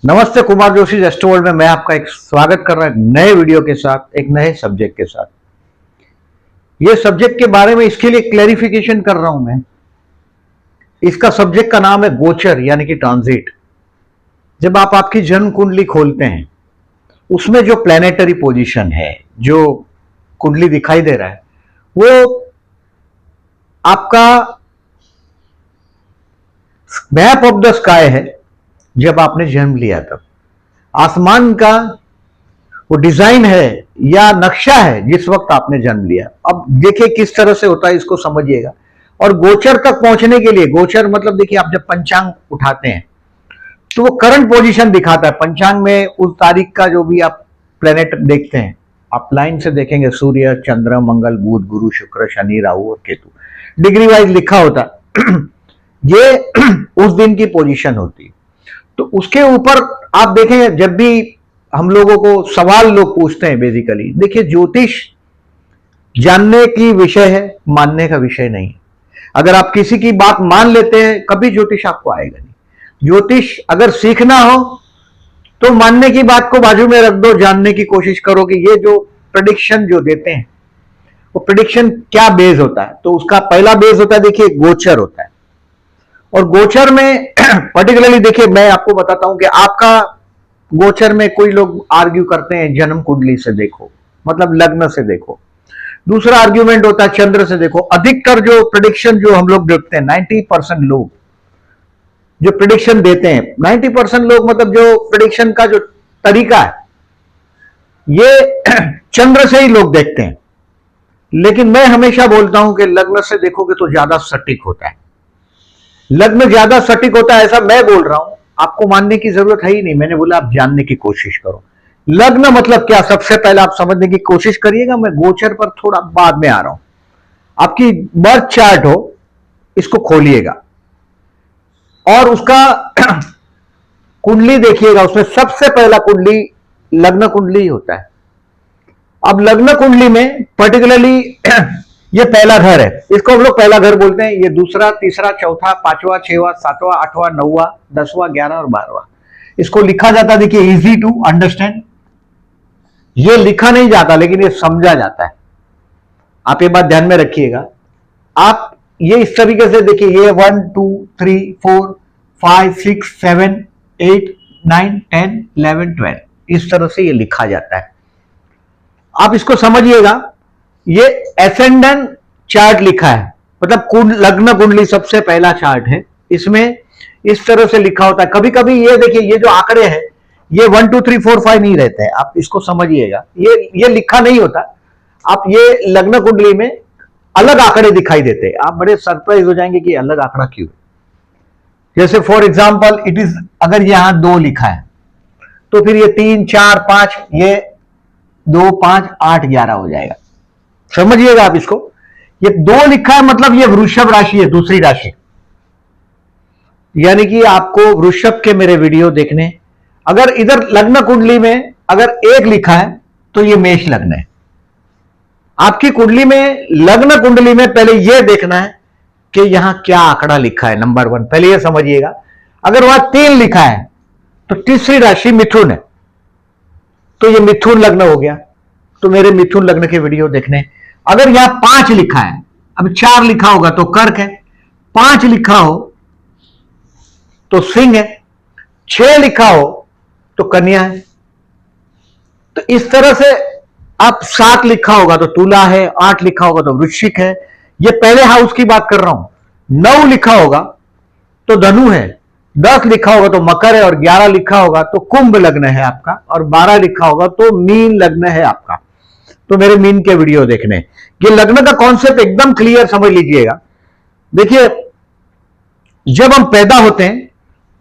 नमस्ते, कुमार जोशी एस्ट्रो में मैं आपका एक स्वागत कर रहा हूं नए वीडियो के साथ, एक नए सब्जेक्ट के साथ। ये सब्जेक्ट के बारे में इसके लिए क्लैरिफिकेशन कर रहा हूं मैं। इसका सब्जेक्ट का नाम है गोचर यानी कि ट्रांजिट। जब आप आपकी जन्म कुंडली खोलते हैं, उसमें जो प्लैनेटरी पोजीशन है, जो कुंडली दिखाई दे रहा है, वो आपका मैप ऑफ द स्काई है। जब आपने जन्म लिया तब आसमान का वो डिजाइन है या नक्शा है जिस वक्त आपने जन्म लिया। अब देखिए किस तरह से होता है, इसको समझिएगा। और गोचर तक पहुंचने के लिए, गोचर मतलब देखिए, आप जब पंचांग उठाते हैं तो वो करंट पोजीशन दिखाता है। पंचांग में उस तारीख का जो भी आप प्लेनेट देखते हैं, आप लाइन से देखेंगे, सूर्य, चंद्र, मंगल, बुध, गुरु, शुक्र, शनि, राहु और केतु, डिग्री वाइज लिखा होता है। ये उस दिन की पोजीशन होती है। तो उसके ऊपर आप देखें, जब भी हम लोगों को सवाल लोग पूछते हैं, बेसिकली देखिए, ज्योतिष जानने की विषय है, मानने का विषय नहीं है। अगर आप किसी की बात मान लेते हैं, कभी ज्योतिष आपको आएगा नहीं। ज्योतिष अगर सीखना हो तो मानने की बात को बाजू में रख दो, जानने की कोशिश करो कि ये जो प्रेडिक्शन जो देते हैं, वो प्रेडिक्शन क्या बेस होता है। तो उसका पहला बेस होता है, देखिए, गोचर होता है। और गोचर में पर्टिकुलरली देखिए, मैं आपको बताता हूं कि आपका गोचर में कोई लोग आर्ग्यू करते हैं जन्म कुंडली से देखो, मतलब लग्न से देखो। दूसरा आर्ग्यूमेंट होता है चंद्र से देखो। अधिकतर जो प्रेडिक्शन जो हम लोग देखते हैं, 90% लोग जो प्रेडिक्शन देते हैं, 90% लोग, मतलब जो प्रेडिक्शन का जो तरीका है, ये चंद्र से ही लोग देखते हैं। लेकिन मैं हमेशा बोलता हूं कि लग्न से देखोगे तो ज्यादा सटीक होता है। लग्न ज्यादा सटीक होता है, ऐसा मैं बोल रहा हूं। आपको मानने की जरूरत है ही नहीं, मैंने बोला आप जानने की कोशिश करो। लग्न मतलब क्या, सबसे पहले आप समझने की कोशिश करिएगा। मैं गोचर पर थोड़ा बाद में आ रहा हूं। आपकी बर्थ चार्ट हो, इसको खोलिएगा और उसका कुंडली देखिएगा। उसमें सबसे पहला कुंडली लग्न कुंडली होता है। अब लग्न कुंडली में पर्टिकुलरली ये पहला घर है, इसको हम लोग पहला घर बोलते हैं। ये दूसरा, तीसरा, चौथा, पांचवा, छठवां, सातवां, आठवां, नौवां, 10वां, 11 और 12वां, इसको लिखा जाता है। देखिए, इजी टू अंडरस्टैंड। ये लिखा नहीं जाता लेकिन ये समझा जाता है। आप ये बात ध्यान में रखिएगा। आप ये इस तरीके से देखिए, ये 1 2 3 4 5 6 7 8 9 10 11 12, इस तरह से ये लिखा जाता है। आप इसको समझिएगा। ये एसेंडेंट चार्ट लिखा है, मतलब लग्न कुंडली सबसे पहला चार्ट है। इसमें इस तरह से लिखा होता है। कभी कभी ये देखिए, ये जो आंकड़े हैं, ये 1 2 3 4 5 नहीं रहते हैं। आप इसको समझिएगा, ये लिखा नहीं होता। आप ये लग्न कुंडली में अलग आंकड़े दिखाई देते हैं। आप बड़े सरप्राइज हो जाएंगे कि अलग आंकड़ा क्यों। जैसे फॉर एग्जाम्पल, इट इज, अगर यहां 2 लिखा है तो फिर ये 3 4 5, ये 2 5 8 11 हो जाएगा। समझिएगा आप इसको। ये 2 लिखा है मतलब ये वृषभ राशि है, दूसरी राशि। यानी कि आपको वृषभ के मेरे वीडियो देखने, अगर इधर लग्न कुंडली में अगर 1 लिखा है तो ये मेष लग्न है। आपकी कुंडली में, लग्न कुंडली में पहले यह देखना है कि यहां क्या आंकड़ा लिखा है। नंबर 1 पहले यह समझिएगा। अगर वहां 3 लिखा है तो तीसरी राशि मिथुन है, तो ये मिथुन लग्न हो गया। तो मेरे मिथुन लग्न के वीडियो देखने। अगर यहां 5 लिखा है, अब 4 लिखा होगा तो कर्क है, 5 लिखा हो तो सिंह है, 6 लिखा हो तो कन्या है। तो इस तरह से आप 7 लिखा होगा तो तुला है, 8 लिखा होगा तो वृश्चिक है। ये पहले हाउस की बात कर रहा हूं। 9 लिखा होगा तो धनु है, 10 लिखा होगा तो मकर है, और 11 लिखा होगा तो कुंभ लग्न है आपका, और 12 लिखा होगा तो मीन लग्न है आपका। तो मेरे मीन के वीडियो देखने। ये लग्न का कॉन्सेप्ट एकदम क्लियर समझ लीजिएगा। देखिए, जब हम पैदा होते हैं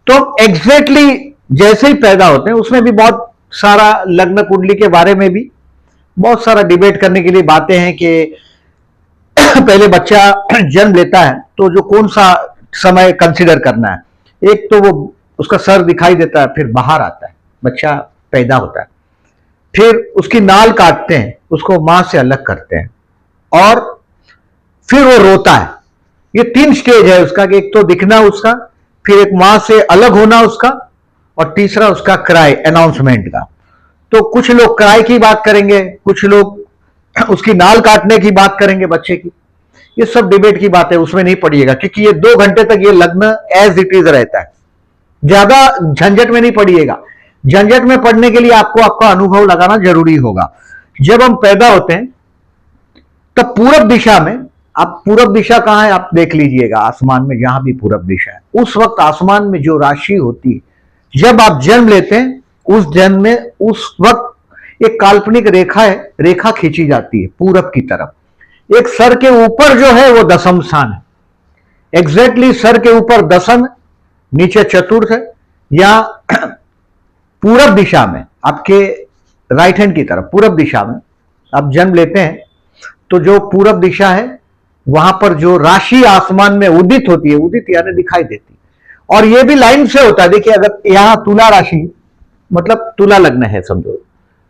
तो एग्जैक्टली जैसे ही पैदा होते हैं, उसमें भी बहुत सारा लग्न कुंडली के बारे में भी बहुत सारा डिबेट करने के लिए बातें हैं कि पहले बच्चा जन्म लेता है तो जो कौन सा समय कंसीडर करना है। एक तो वो उसका सर दिखाई देता है, फिर बाहर आता है, बच्चा पैदा होता है, फिर उसकी नाल काटते हैं, उसको मां से अलग करते हैं, और फिर वो रोता है। ये 3 स्टेज है उसका, कि एक तो दिखना उसका, फिर एक मां से अलग होना उसका, और तीसरा उसका क्राई, अनाउंसमेंट का। तो कुछ लोग क्राई की बात करेंगे, कुछ लोग उसकी नाल काटने की बात करेंगे बच्चे की। ये सब डिबेट की बात है, उसमें नहीं पड़िएगा, क्योंकि ये 2 घंटे तक ये लग्न एज इट इज रहता है। ज्यादा झंझट में नहीं पड़िएगा। झंझट में पड़ने के लिए आपको आपका अनुभव लगाना जरूरी होगा। जब हम पैदा होते हैं तब पूरब दिशा में, आप पूरब दिशा कहां है आप देख लीजिएगा, आसमान में जहां भी पूरब दिशा है, उस वक्त आसमान में जो राशि होती है, जब आप जन्म लेते हैं उस जन्म में उस वक्त एक काल्पनिक रेखा है, रेखा खींची जाती है पूरब की तरफ। एक सर के ऊपर जो है वो दशम स्थान है, एग्जैक्टली सर के ऊपर दशम, नीचे चतुर्थ है, या पूरब दिशा में आपके राइट हैंड की तरफ पूरब दिशा में आप जन्म लेते हैं, तो जो पूरब दिशा है वहां पर जो राशि आसमान में उदित होती है, उदित यानी दिखाई देती है, और ये भी लाइन से होता है। देखिए अगर यहां तुला राशि, मतलब तुला लग्न है समझो,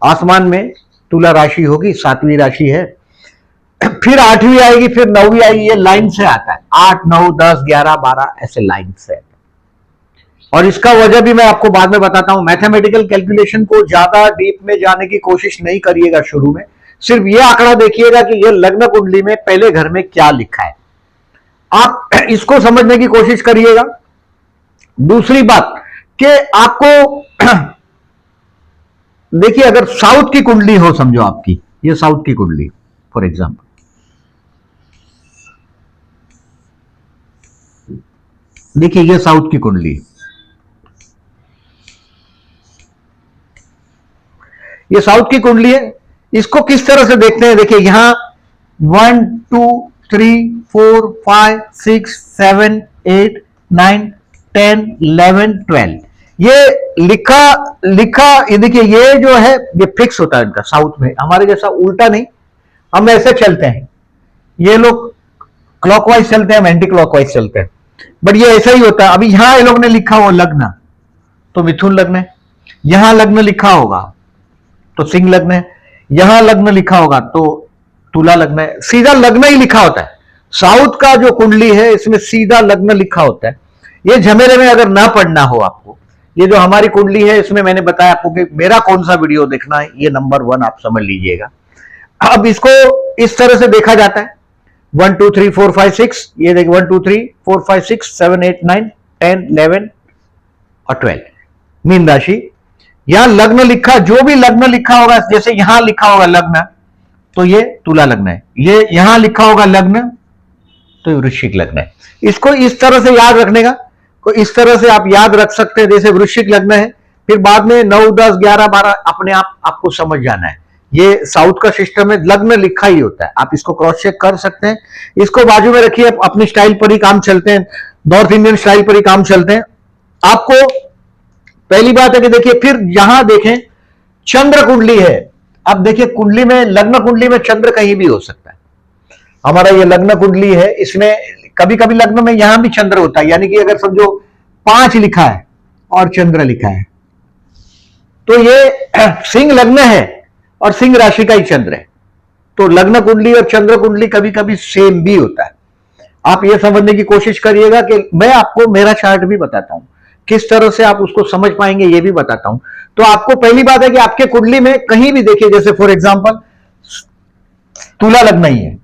आसमान में तुला राशि होगी, 7वीं राशि है, फिर 8वीं आएगी, फिर 9वीं आएगी, ये लाइन से आता है, 8 9 10 11 12 ऐसे लाइन से। और इसका वजह भी मैं आपको बाद में बताता हूं। मैथमेटिकल कैलकुलेशन को ज्यादा डीप में जाने की कोशिश नहीं करिएगा शुरू में, सिर्फ ये आंकड़ा देखिएगा कि ये लग्न कुंडली में पहले घर में क्या लिखा है, आप इसको समझने की कोशिश करिएगा। दूसरी बात कि आपको देखिए अगर साउथ की कुंडली हो, समझो आपकी ये साउथ की कुंडली फॉर एग्जाम्पल, देखिए ये साउथ की कुंडली, ये साउथ की कुंडली है। इसको किस तरह से देखते हैं, देखिए यहां 1 2 3 4 5 6 7 8 9 10 11 12 ये लिखा लिखा, ये देखिए ये जो है ये फिक्स होता है इनका साउथ में, हमारे जैसा उल्टा नहीं, हम ऐसे चलते हैं, ये लोग क्लॉकवाइज चलते हैं, हम एंटी क्लॉकवाइज चलते हैं, बट ये ऐसा ही होता है। अभी यहां ये लोग ने लिखा हो लग्न, तो मिथुन लग्न है, यहां लग्न लिखा होगा तो सिंह लग्न है, यहां लग्न लिखा होगा तो तुला लग्न है, सीधा लग्न ही लिखा होता है। साउथ का जो कुंडली है इसमें सीधा लग्न लिखा होता है। ये झमेले में अगर ना पढ़ना हो आपको, ये जो हमारी कुंडली है इसमें मैंने बताया आपको कि मेरा कौन सा वीडियो देखना है, ये नंबर 1 आप समझ लीजिएगा। अब इसको इस तरह से देखा जाता है, 1 2 3 4 5 6, ये देखिए 1 2 3 4 5 6 7 8 9 10 11 और 12 मीन राशि। यहां लग्न लिखा, जो भी लग्न लिखा होगा, जैसे यहां लिखा होगा लग्न तो ये तुला लग्न है, ये यहां लिखा होगा लग्न तो वृश्चिक लग्न है। इसको इस तरह से याद रखने का, को इस तरह से आप याद रख सकते हैं, जैसे वृश्चिक लग्न है, फिर बाद में 9 10 11 12 अपने आप आपको समझ जाना है। ये साउथ का सिस्टम में लग्न लिखा ही होता है, आप इसको क्रॉस चेक कर सकते हैं। इसको बाजू में रखिए, अपनी स्टाइल पर ही काम चलते हैं, नॉर्थ इंडियन स्टाइल पर ही काम चलते हैं। आपको पहली बात है कि देखिए, फिर यहां देखें चंद्र कुंडली है। अब देखिए कुंडली में, लग्न कुंडली में चंद्र कहीं भी हो सकता है। हमारा ये लग्न कुंडली है, इसमें कभी कभी लग्न में यहां भी चंद्र होता है, यानी कि अगर समझो 5 लिखा है और चंद्र लिखा है तो ये सिंह लग्न है और सिंह राशि का ही चंद्र है। तो लग्न कुंडली और चंद्र कुंडली कभी कभी सेम भी होता है। आप ये समझने की कोशिश करिएगा कि मैं आपको मेरा चार्ट भी बताता हूं, किस तरह से आप उसको समझ पाएंगे ये भी बताता हूं। तो आपको पहली बात है कि आपके कुंडली में कहीं भी देखिए, जैसे फॉर एग्जांपल तुला लग्न ही है,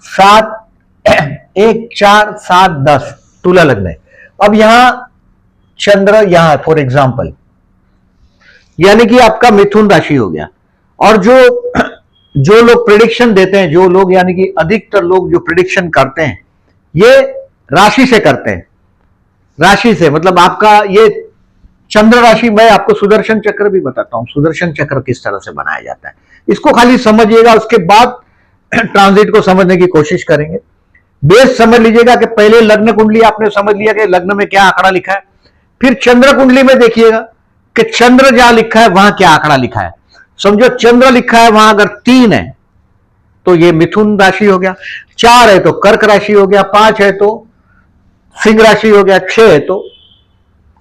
7 1 4 7 10 तुला लग्न है। अब यहां चंद्र यहां फॉर एग्जांपल, यानी कि आपका मिथुन राशि हो गया। और जो लोग प्रिडिक्शन देते हैं, जो लोग यानी कि अधिकतर लोग जो प्रिडिक्शन करते हैं ये राशि से करते हैं। राशि से मतलब आपका ये चंद्र राशि, मैं आपको सुदर्शन चक्र भी बताता हूं, सुदर्शन चक्र किस तरह से बनाया जाता है, इसको खाली समझिएगा, उसके बाद ट्रांजिट को समझने की कोशिश करेंगे। बेस समझ लीजिएगा कि पहले लग्न कुंडली आपने समझ लिया कि लग्न में क्या आंकड़ा लिखा है, फिर चंद्र कुंडली में देखिएगा कि चंद्र जहां लिखा है वहां क्या आंकड़ा लिखा है। समझो चंद्र लिखा है वहां अगर 3 है तो ये मिथुन राशि हो गया, 4 है तो कर्क राशि हो गया, 5 है तो सिंह राशि हो गया, 6 है तो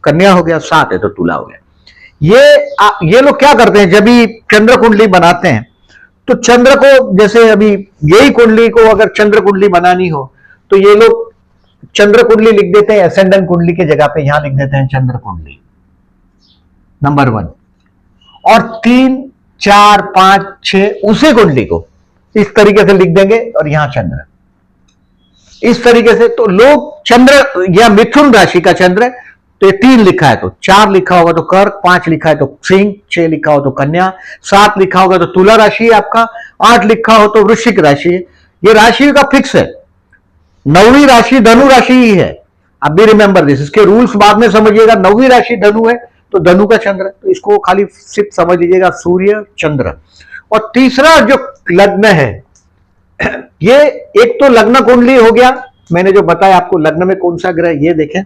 कन्या हो गया, 7 है तो तुला हो गया। ये लोग क्या करते हैं, जब भी चंद्र कुंडली बनाते हैं तो चंद्र को, जैसे अभी यही कुंडली को अगर चंद्र कुंडली बनानी हो तो ये लोग चंद्र कुंडली लिख देते हैं, असेंडेंट कुंडली के जगह पे यहां लिख देते हैं चंद्र कुंडली। नंबर 1, और 3, 4, 5, 6 उसी कुंडली को इस तरीके से लिख देंगे और यहां चंद्र, इस तरीके से। तो लोग चंद्र या मिथुन राशि का चंद्र, तो ये 3 लिखा है तो 4 लिखा होगा तो कर्क, 5 लिखा है तो सिंह, 6 लिखा हो तो कन्या, 7 लिखा होगा तो तुला राशि है आपका, 8 लिखा हो तो वृश्चिक राशि है। ये राशि का फिक्स है। 9वीं राशि धनु राशि ही है, आप भी रिमेंबर दिस, इसके रूल्स बाद में समझिएगा। 9वीं राशि धनु है तो धनु का चंद्र, तो इसको खाली सिर्फ समझ लीजिएगा सूर्य चंद्र। और तीसरा जो लग्न है, ये एक तो लग्न कुंडली हो गया, मैंने जो बताया आपको लग्न में कौन सा ग्रह ये देखें,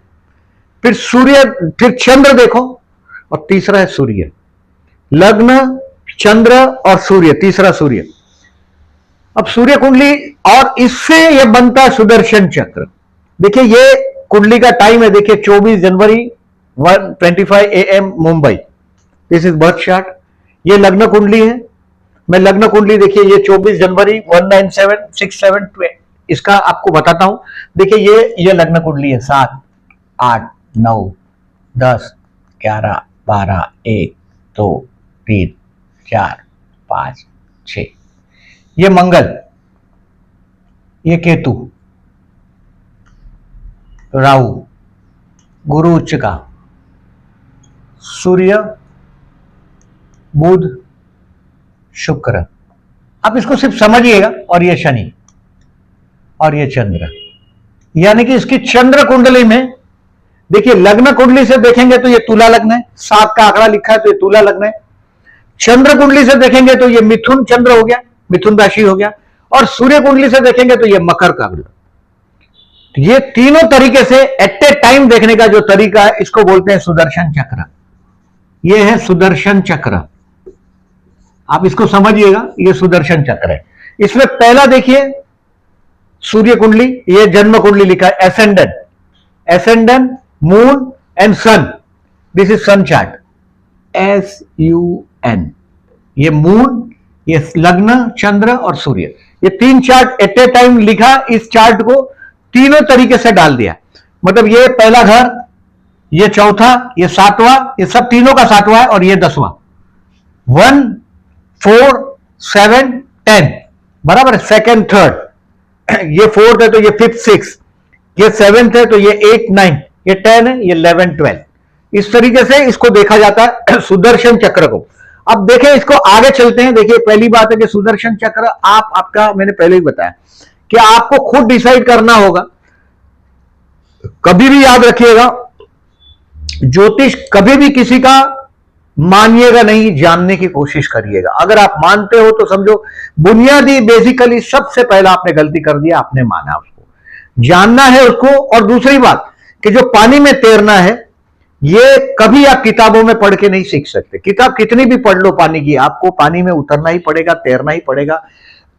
फिर सूर्य, फिर चंद्र देखो, और तीसरा है सूर्य। लग्न, चंद्र और सूर्य, तीसरा सूर्य। अब सूर्य कुंडली, और इससे यह बनता है सुदर्शन चक्र। देखिए ये कुंडली का टाइम है, देखिए 24 जनवरी 1:25 AM Mumbai, this is birth chart. ये लग्न कुंडली है, मैं लग्न कुंडली देखिए ये 24 जनवरी 197672 इसका आपको बताता हूं। देखिए ये लग्न कुंडली है, 7, 8, 9, 10, 11, 12, 1, 2, 3, 4, 5, 6। ये मंगल, ये केतु, राहु, गुरु उच्च का, सूर्य, बुध, शुक्र। आप इसको सिर्फ समझिएगा, और ये शनि और ये चंद्र, यानी कि इसकी चंद्र कुंडली में देखिए लग्न कुंडली से देखेंगे तो ये तुला लग्न है, 7 का आंकड़ा लिखा है तो ये तुला लग्न है। चंद्र कुंडली से देखेंगे तो ये मिथुन चंद्र हो गया, मिथुन राशि हो गया। और सूर्य कुंडली से देखेंगे तो ये मकर का ग्रह। ये तीनों तरीके से एट ए टाइम देखने का जो तरीका है, इसको बोलते हैं सुदर्शन चक्र। ये है सुदर्शन चक्र, आप इसको समझिएगा, ये सुदर्शन चक्र है। इसमें पहला देखिए सूर्य कुंडली, ये जन्म कुंडली लिखा है, ascendant, ascendant, moon and sun, this is sun chart, SUN। ये मून, ये लग्न, चंद्र और सूर्य, ये 3 चार्ट एट ए टाइम लिखा। इस चार्ट को तीनों तरीके से डाल दिया, मतलब ये पहला घर, ये चौथा, ये 7वां, ये सब तीनों का 7वां है, और ये 10वां, 1, 4, 7, 10 बराबर है। सेकेंड, थर्ड, ये 4th है तो ये 5th, 6th, ये 7th है तो ये 8, 9, ये 10 है, ये 11, 12। इस तरीके से इसको देखा जाता है सुदर्शन चक्र को। अब देखें, इसको आगे चलते हैं। देखिए पहली बात है कि सुदर्शन चक्र आपका मैंने पहले ही बताया कि आपको खुद डिसाइड करना होगा। कभी भी याद रखिएगा, ज्योतिष कभी भी किसी का मानिएगा नहीं, जानने की कोशिश करिएगा। अगर आप मानते हो तो समझो बुनियादी बेसिकली सबसे पहला आपने गलती कर दिया, आपने माना उसको। जानना है उसको। और दूसरी बात कि जो पानी में तैरना है, ये कभी आप किताबों में पढ़ के नहीं सीख सकते। किताब कितनी भी पढ़ लो पानी की, आपको पानी में उतरना ही पड़ेगा, तैरना ही पड़ेगा।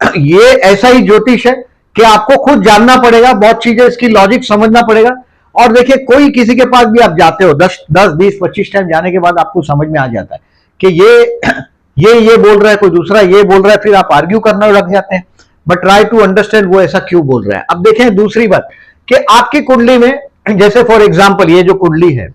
ये ऐसा ही ज्योतिष है कि आपको खुद जानना पड़ेगा, बहुत चीजें इसकी लॉजिक समझना पड़ेगा। और देखिए कोई किसी के पास भी आप जाते हो 10, 20, 25 टाइम जाने के बाद आपको समझ में आ जाता है कि ये बोल रहा है, कोई दूसरा ये बोल रहा है, फिर आप आर्ग्यू करना लग जाते हैं। बट ट्राई टू अंडरस्टैंड वो ऐसा क्यों बोल रहा है। अब देखें दूसरी बात कि आपकी कुंडली में, जैसे फॉर एग्जाम्पल ये जो कुंडली है,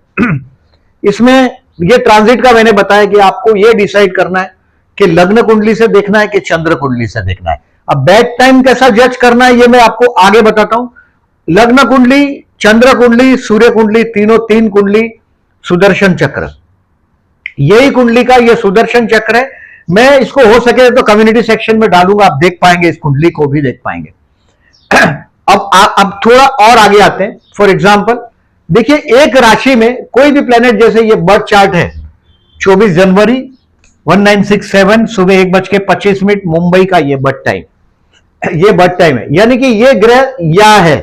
इसमें ये ट्रांजिट का मैंने बताया कि आपको ये डिसाइड करना है कि लग्न कुंडली से देखना है कि चंद्र कुंडली से देखना है। अब बैड टाइम कैसा जज करना है ये मैं आपको आगे बताता हूं। लग्न कुंडली, चंद्र कुंडली, सूर्य कुंडली, तीनों 3 कुंडली, सुदर्शन चक्र, यही कुंडली का ये सुदर्शन चक्र है। मैं इसको हो सके तो कम्युनिटी सेक्शन में डालूंगा, आप देख पाएंगे, इस कुंडली को भी देख पाएंगे। अब थोड़ा और आगे आते हैं। फॉर एग्जाम्पल देखिए एक राशि में कोई भी प्लेनेट, जैसे ये बर्थ चार्ट है 24 जनवरी 1967 सुबह 1:25 मुंबई का ये बर्थ टाइम, ये बर्थ टाइम है। यानी कि ये ग्रह यहां है,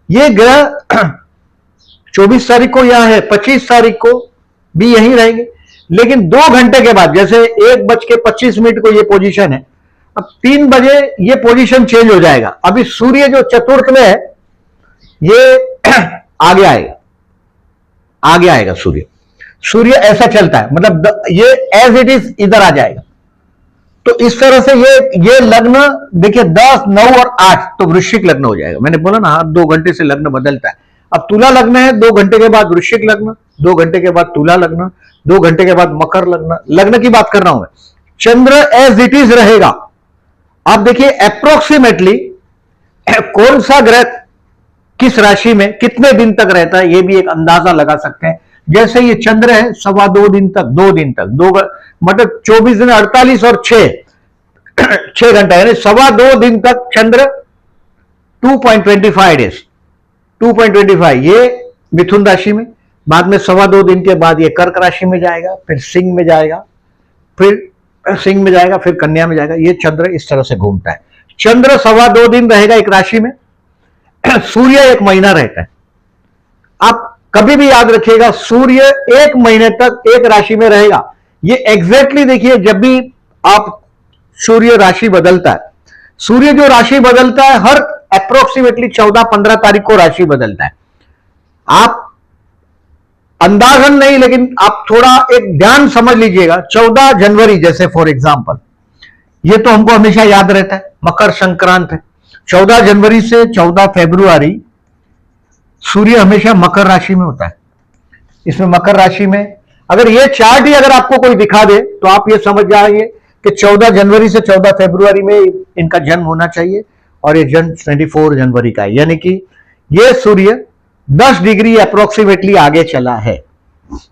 ये ग्रह 24 तारीख को यहां है, 25 तारीख को भी यहीं रहेंगे। लेकिन 2 घंटे के बाद, जैसे 1:25 को ये पोजीशन है, अब 3 बजे ये पोजीशन चेंज हो जाएगा। अभी सूर्य जो चतुर्थ में है ये आगे आएगा, आगे आएगा सूर्य ऐसा चलता है, मतलब ये एज इट इज इधर आ जाएगा। तो इस तरह से ये लग्न देखिए 10, 9 और 8 तो वृश्चिक लग्न हो जाएगा। मैंने बोला ना, 2 घंटे से लग्न बदलता है। अब तुला लग्न है, 2 घंटे के बाद वृश्चिक लग्न, 2 घंटे के बाद तुला लग्न, 2 घंटे के बाद मकर लग्न। लग्न की बात कर रहा हूं मैं। चंद्र एज इट इज रहेगा। आप देखिए अप्रोक्सीमेटली कौन सा ग्रह किस राशि में कितने दिन तक रहता है, यह भी एक अंदाजा लगा सकते हैं। जैसे ये चंद्र है 2.25 दिन तक, 2 दिन तक, मतलब 24 दिन, 48 और 6 घंटा, यानी 2.25 दिन तक चंद्र 2.25 डेज, 2.25 ये मिथुन राशि में, बाद में 2.25 दिन के बाद ये कर्क राशि में जाएगा, फिर सिंह में जाएगा, फिर कन्या में जाएगा। ये चंद्र इस तरह से घूमता है। चंद्र 2.25 दिन रहेगा एक राशि में, सूर्य 1 महीना रहता है। आप कभी भी याद रखिएगा, सूर्य 1 महीने तक एक राशि में रहेगा। ये एग्जैक्टली देखिए, जब भी आप सूर्य राशि बदलता है, सूर्य जो राशि बदलता है हर अप्रोक्सीमेटली 14-15 तारीख को राशि बदलता है। आप अंदाजन नहीं, लेकिन आप थोड़ा एक ध्यान समझ लीजिएगा। 14 जनवरी जैसे फॉर एग्जांपल, ये तो हमको हमेशा याद रहता है, मकर संक्रांत है। 14 जनवरी से 14 फरवरी सूर्य हमेशा मकर राशि में होता है। इसमें मकर राशि में अगर ये चार्ट ही अगर आपको कोई दिखा दे तो आप ये समझ जाइए कि 14 जनवरी से 14 फरवरी में इनका जन्म होना चाहिए, और ये जन्म 24 जनवरी का है। यानी कि ये सूर्य 10 डिग्री अप्रोक्सीमेटली आगे चला है।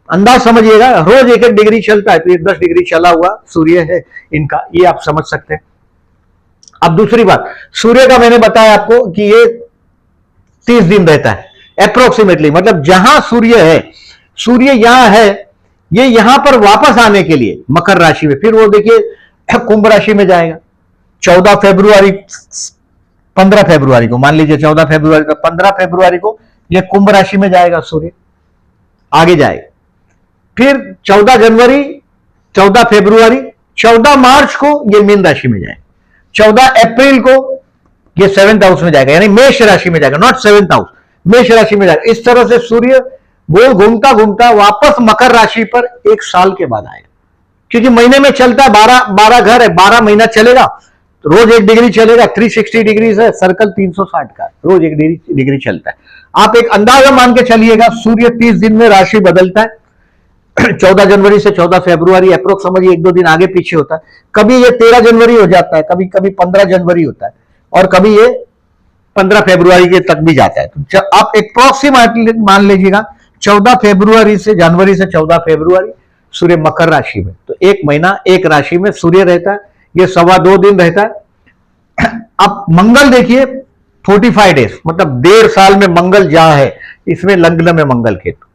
अंदाज समझिएगा, रोज 1-1 डिग्री चलता है, तो ये 10 डिग्री चला हुआ सूर्य है इनका, ये आप समझ सकते हैं। अब दूसरी बात, सूर्य का मैंने बताया आपको कि ये 30 दिन रहता है अप्रोक्सीमेटली, मतलब जहां सूर्य है, सूर्य यहां है, ये यहां पर वापस आने के लिए मकर राशि में, फिर वो देखिए कुंभ राशि में जाएगा 14 फरवरी, 15 फरवरी को, मान लीजिए 14 फरवरी को, 15 फरवरी को ये कुंभ राशि में जाएगा, सूर्य आगे जाएगा। फिर 14 जनवरी, 14 फरवरी, 14 मार्च को ये मीन राशि में जाएगा, 14 अप्रैल को ये 7th हाउस में जाएगा, यानी मेष राशि में जाएगा, नॉट 7th हाउस, मेष राशि में जाएगा। इस तरह से सूर्य गोल घूमता घूमता वापस मकर राशि पर 1 साल के बाद आएगा, क्योंकि महीने में चलता है 12 घर है, 12 महीना चलेगा, तो रोज 1 डिग्री चलेगा, 360 डिग्री है, सर्कल 360 का, रोज 1 डिग्री चलता है। आप एक अंदाजा मान के चलिएगा, सूर्य 30 दिन में राशि बदलता है। 14 जनवरी से 14 फरवरी अप्रोक्स समझिए 1-2 दिन आगे पीछे होता है। कभी ये 13 जनवरी हो जाता है, कभी कभी 15 जनवरी होता है, और कभी ये 15 फरवरी के तक भी जाता है। तो आप अप्रोक्सीमेटली मान लीजिएगा 14 फरवरी से, जनवरी से 14 फरवरी सूर्य मकर राशि में, तो 1 महीना एक राशि में सूर्य रहता है। ये 2.25 दिन रहता है। अब मंगल देखिए 45 डेज, मतलब 1.5 साल में मंगल जहां है, इसमें लग्न में मंगल केतु,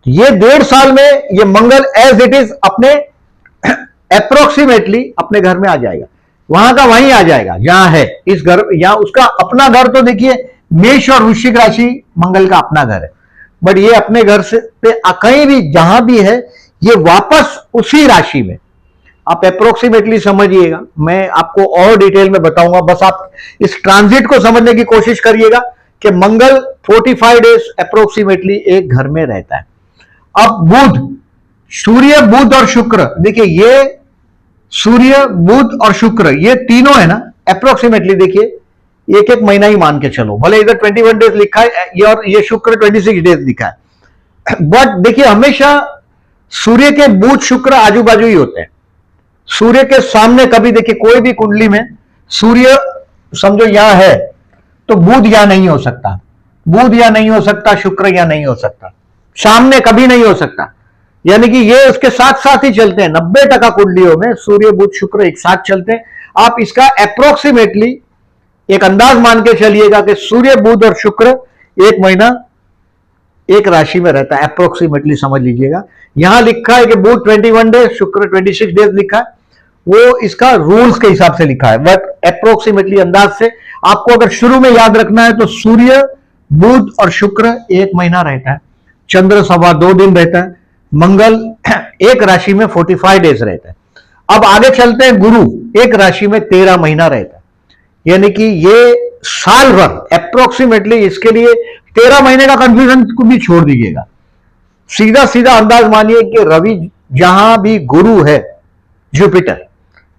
ये 1.5 साल में ये मंगल एज इट इज अपने अप्रोक्सीमेटली अपने घर में आ जाएगा, वहां का वहीं आ जाएगा जहां है, इस घर, यहां उसका अपना घर। तो देखिए मेष और वृश्चिक राशि मंगल का अपना घर है, बट ये अपने घर से कहीं भी जहां भी है, ये वापस उसी राशि में। आप अप्रोक्सीमेटली समझिएगा, मैं आपको और डिटेल में बताऊंगा, बस आप इस ट्रांजिट को समझने की कोशिश करिएगा कि मंगल 45 डेज अप्रोक्सीमेटली एक घर में रहता है। अब बुध, सूर्य, बुध और शुक्र, देखिए ये सूर्य, बुध और शुक्र ये तीनों है ना, अप्रोक्सीमेटली देखिए 1-1 महीना ही मान के चलो, भले इधर 21 डेज लिखा है और ये शुक्र 26 डेज लिखा है, बट देखिए हमेशा सूर्य के बुध शुक्र आजू बाजू ही होते हैं। सूर्य के सामने कभी देखिए कोई भी कुंडली में सूर्य समझो यहां है, तो बुध यहां नहीं हो सकता, बुध यहां नहीं हो सकता, शुक्र यहां नहीं हो सकता, सामने कभी नहीं हो सकता। यानी कि ये उसके साथ साथ ही चलते हैं। 90% कुंडलियों में सूर्य, बुध, शुक्र एक साथ चलते हैं। आप इसका अप्रोक्सीमेटली एक अंदाज मान के चलिएगा कि सूर्य, बुध और शुक्र 1 महीना एक राशि में रहता है, अप्रोक्सीमेटली समझ लीजिएगा। यहां लिखा है कि बुध 21 डेज, शुक्र 26 डेज लिखा है, वो इसका रूल्स के हिसाब से लिखा है, बट अप्रोक्सीमेटली अंदाज से आपको अगर शुरू में याद रखना है तो सूर्य, बुध और शुक्र 1 महीना रहता है, चंद्र 2.25 दिन रहता है, मंगल एक राशि में 45 डेज रहता है। अब आगे चलते हैं, गुरु एक राशि में 13 महीना रहता है, यानी कि ये साल भर अप्रोक्सीमेटली, इसके लिए 13 महीने का कंफ्यूजन को भी छोड़ दीजिएगा, सीधा सीधा अंदाज मानिए कि रवि जहां भी गुरु है, जुपिटर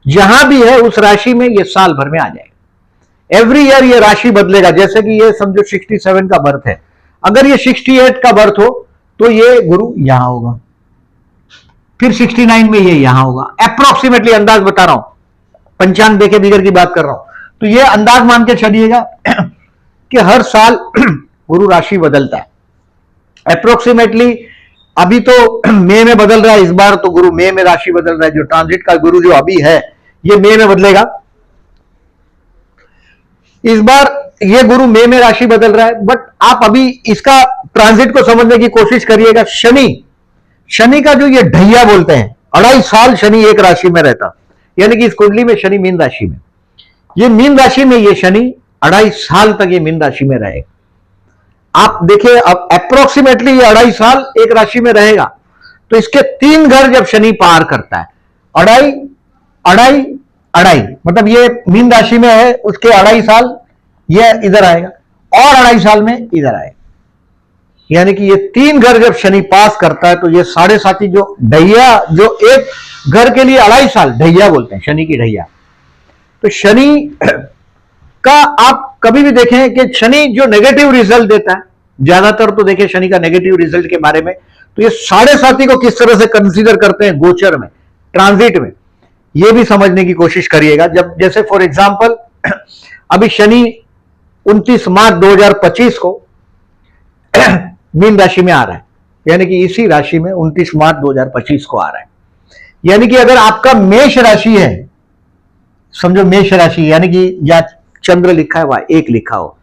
जहां भी है उस राशि में ये साल भर में आ जाएगा। एवरी ईयर ये राशि बदलेगा, जैसे कि ये समझो 67 का बर्थ है, अगर ये 68 का बर्थ हो तो ये गुरु यहां होगा, फिर 69 में ये यहां होगा। अप्रोक्सीमेटली अंदाज बता रहा हूं, पंचांग देखे बिगड़ की बात कर रहा हूं। तो ये अंदाज मान के चलिएगा कि हर साल गुरु राशि बदलता है अप्रोक्सीमेटली। अभी तो मई में बदल रहा है, इस बार तो गुरु मई में राशि बदल रहा है। जो ट्रांजिट का गुरु जो अभी है ये मई में बदलेगा। इस बार ये गुरु मई में राशि बदल रहा है, बट आप अभी इसका ट्रांजिट को समझने की कोशिश करिएगा। शनि का जो ये ढैया बोलते हैं, 2.5 साल शनि एक राशि में रहता, यानी कि इस कुंडली में शनि मीन राशि में, ये मीन राशि में ये शनि 2.5 साल तक ये मीन राशि में रहेगा। आप देखिए अब अप्रोक्सीमेटली ये 2.5 साल एक राशि में रहेगा, तो इसके 3 घर जब शनि पार करता है, 2.5 मतलब ये मीन राशि में है, उसके 2.5 साल ये इधर आएगा और 2.5 साल में इधर आएगा। यानी कि ये 3 घर जब शनि पास करता है तो ये 7.5 जो ढैया, जो एक घर के लिए 2.5 साल ढैया बोलते हैं, शनि की ढैया। तो शनि का आप कभी भी देखें कि शनि जो नेगेटिव रिजल्ट देता है, ज्यादातर तो देखें शनि का नेगेटिव रिजल्ट के बारे में, तो ये 7.5 को किस तरह से कंसीडर करते हैं गोचर में, ट्रांजिट में, ये भी समझने की कोशिश करिएगा। जब जैसे फॉर एग्जांपल अभी शनि 29 मार्च 2025 को मीन राशि में आ रहा है, यानी कि इसी राशि में 29 मार्च 2025 को आ रहा है। यानी कि अगर आपका मेष राशि है, समझो मेष राशि, यानी कि या चंद्र लिखा है वह 1 लिखा हो,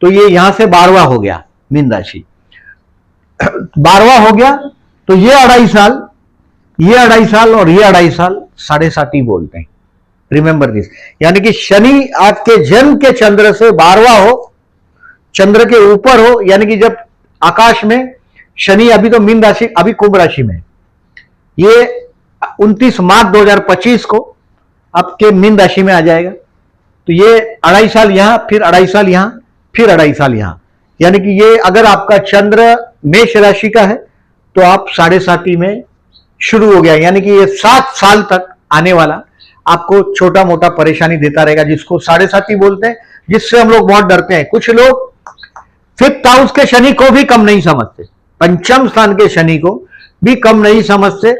तो ये यहां से 12वां हो गया मीन राशि, 12वां हो गया, तो ये 2.5 साल, ये 2.5 साल और ये 2.5 साल 7.5 बोलते हैं। रिमेंबर दिस, यानी कि शनि आपके जन्म के चंद्र से 12वां हो, चंद्र के ऊपर हो, यानी कि जब आकाश में शनि, अभी तो मीन राशि, अभी कुंभ राशि में, ये 29 मार्च 2025 को आपके मीन राशि में आ जाएगा। तो ये 2.5 साल यहां, फिर 2.5 साल यहां, फिर 2.5 साल यहां, यानी कि ये अगर आपका चंद्र मेष राशि का है तो आप 7.5 में शुरू हो गया, यानी कि ये 7 साल तक आने वाला आपको छोटा मोटा परेशानी देता रहेगा, जिसको 7.5 बोलते हैं, जिससे हम लोग बहुत डरते हैं। कुछ लोग 5th हाउस के शनि को भी कम नहीं समझते, पंचम स्थान के शनि को भी कम नहीं समझते।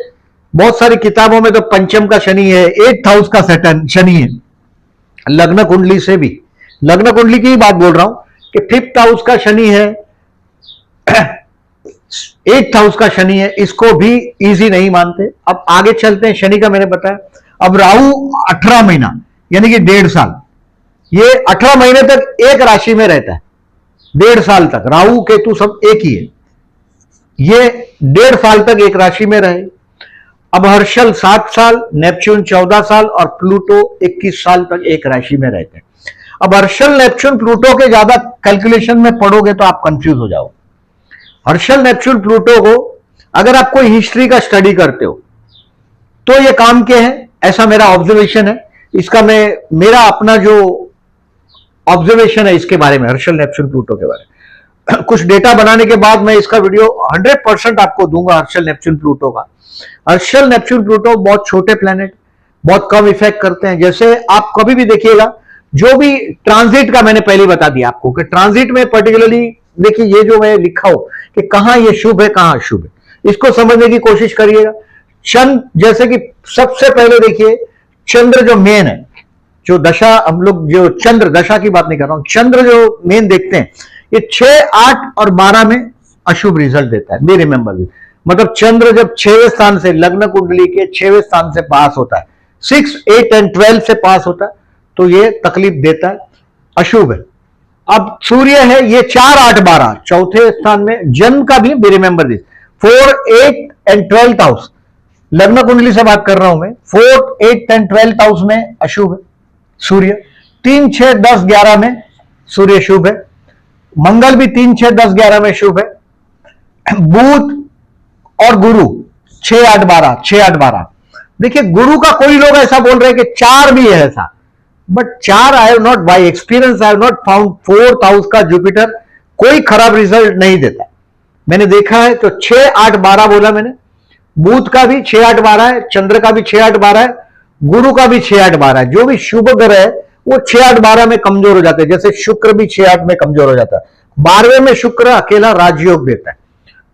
बहुत सारी किताबों में तो पंचम का शनि है, 8th हाउस का सैटर्न शनि है, लग्न कुंडली से भी, लग्न कुंडली की ही बात बोल रहा हूं कि 5th हाउस का शनि है, 8th हाउस का शनि है, इसको भी इजी नहीं मानते। अब आगे चलते हैं, शनि का मैंने बताया। अब राहु 18 महीना, यानी कि 1.5 साल, ये 18 महीने तक एक राशि में रहता है, 1.5 साल तक। राहु केतु सब एक ही है, ये 1.5 साल तक एक राशि में रहे। अब हर्षल 7 साल, नेपच्यून 14 साल और प्लूटो 21 साल तक एक राशि में रहते हैं। अब हर्षल, नेपच्यून, प्लूटो के ज्यादा कैलकुलेशन में पढ़ोगे तो आप कंफ्यूज हो जाओ। हर्षल, नेपच्यून, प्लूटो को अगर आप कोई हिस्ट्री का स्टडी करते हो तो ये काम के हैं, ऐसा मेरा ऑब्जर्वेशन है। इसका मेरा अपना जो ऑब्जर्वेशन है इसके बारे में, हर्षल, नेपच्यून, प्लूटो के बारे में कुछ डेटा बनाने के बाद मैं इसका वीडियो 100% आपको दूंगा। हर्षल, नेपच्यून, प्लूटो का। हर्षल, नेपच्यून, प्लूटो बहुत छोटे प्लैनेट, बहुत कम इफेक्ट करते हैं। जैसे आप कभी भी देखिएगा, जो भी ट्रांजिट का मैंने पहले बता दिया आपको कि ट्रांजिट में पर्टिकुलरली देखिए, ये जो मैं लिखा हूं कि कहां ये शुभ है कहां अशुभ है, इसको समझने की कोशिश करिएगा। चंद्र, जैसे कि सबसे पहले देखिए, चंद्र जो मेन है, जो दशा, हम लोग जो चंद्र दशा की बात नहीं कर रहा हूं, चंद्र जो मेन देखते हैं, ये 6, 8 और 12 में अशुभ रिजल्ट देता है। मेरे रिमेंबर, मतलब चंद्र जब 6वें स्थान से, लग्न कुंडली के 6वें स्थान से पास होता है, 6, 8 एंड 12 से पास होता है, तो ये तकलीफ देता है, अशुभ है। अब सूर्य है, ये 4, 8, 12 चौथे स्थान में, जन्म का भी remember this, 4, 8 and 12th house, लग्न कुंडली से बात कर रहा हूं मैं, 4, 8 एंड 12th हाउस में अशुभ है सूर्य। 3, 6, 10, 11 में सूर्य शुभ है। मंगल भी 3, 6, 10, 11 में शुभ है। बुध और गुरु 6, 8, 12, 6, 8, 12। देखिए, गुरु का कोई लोग ऐसा बोल रहे हैं कि 4 भी है ऐसा, but 4 I have not, bye experience I have not found 4th house का जुपिटर कोई खराब रिजल्ट नहीं देता। मैंने देखा है तो 6, 8, 12 बोला मैंने। बुध का भी 6, 8, 12 है, चंद्र का भी 6, 8, 12 है, गुरु का भी 6, 8, 12 है। जो भी शुभ ग्रह है वो 6, 8, 12 में कमजोर हो जाते हैं, जैसे शुक्र भी 6, 8 में कमजोर हो जाता है, 12वें में शुक्र अकेला राजयोग देता है।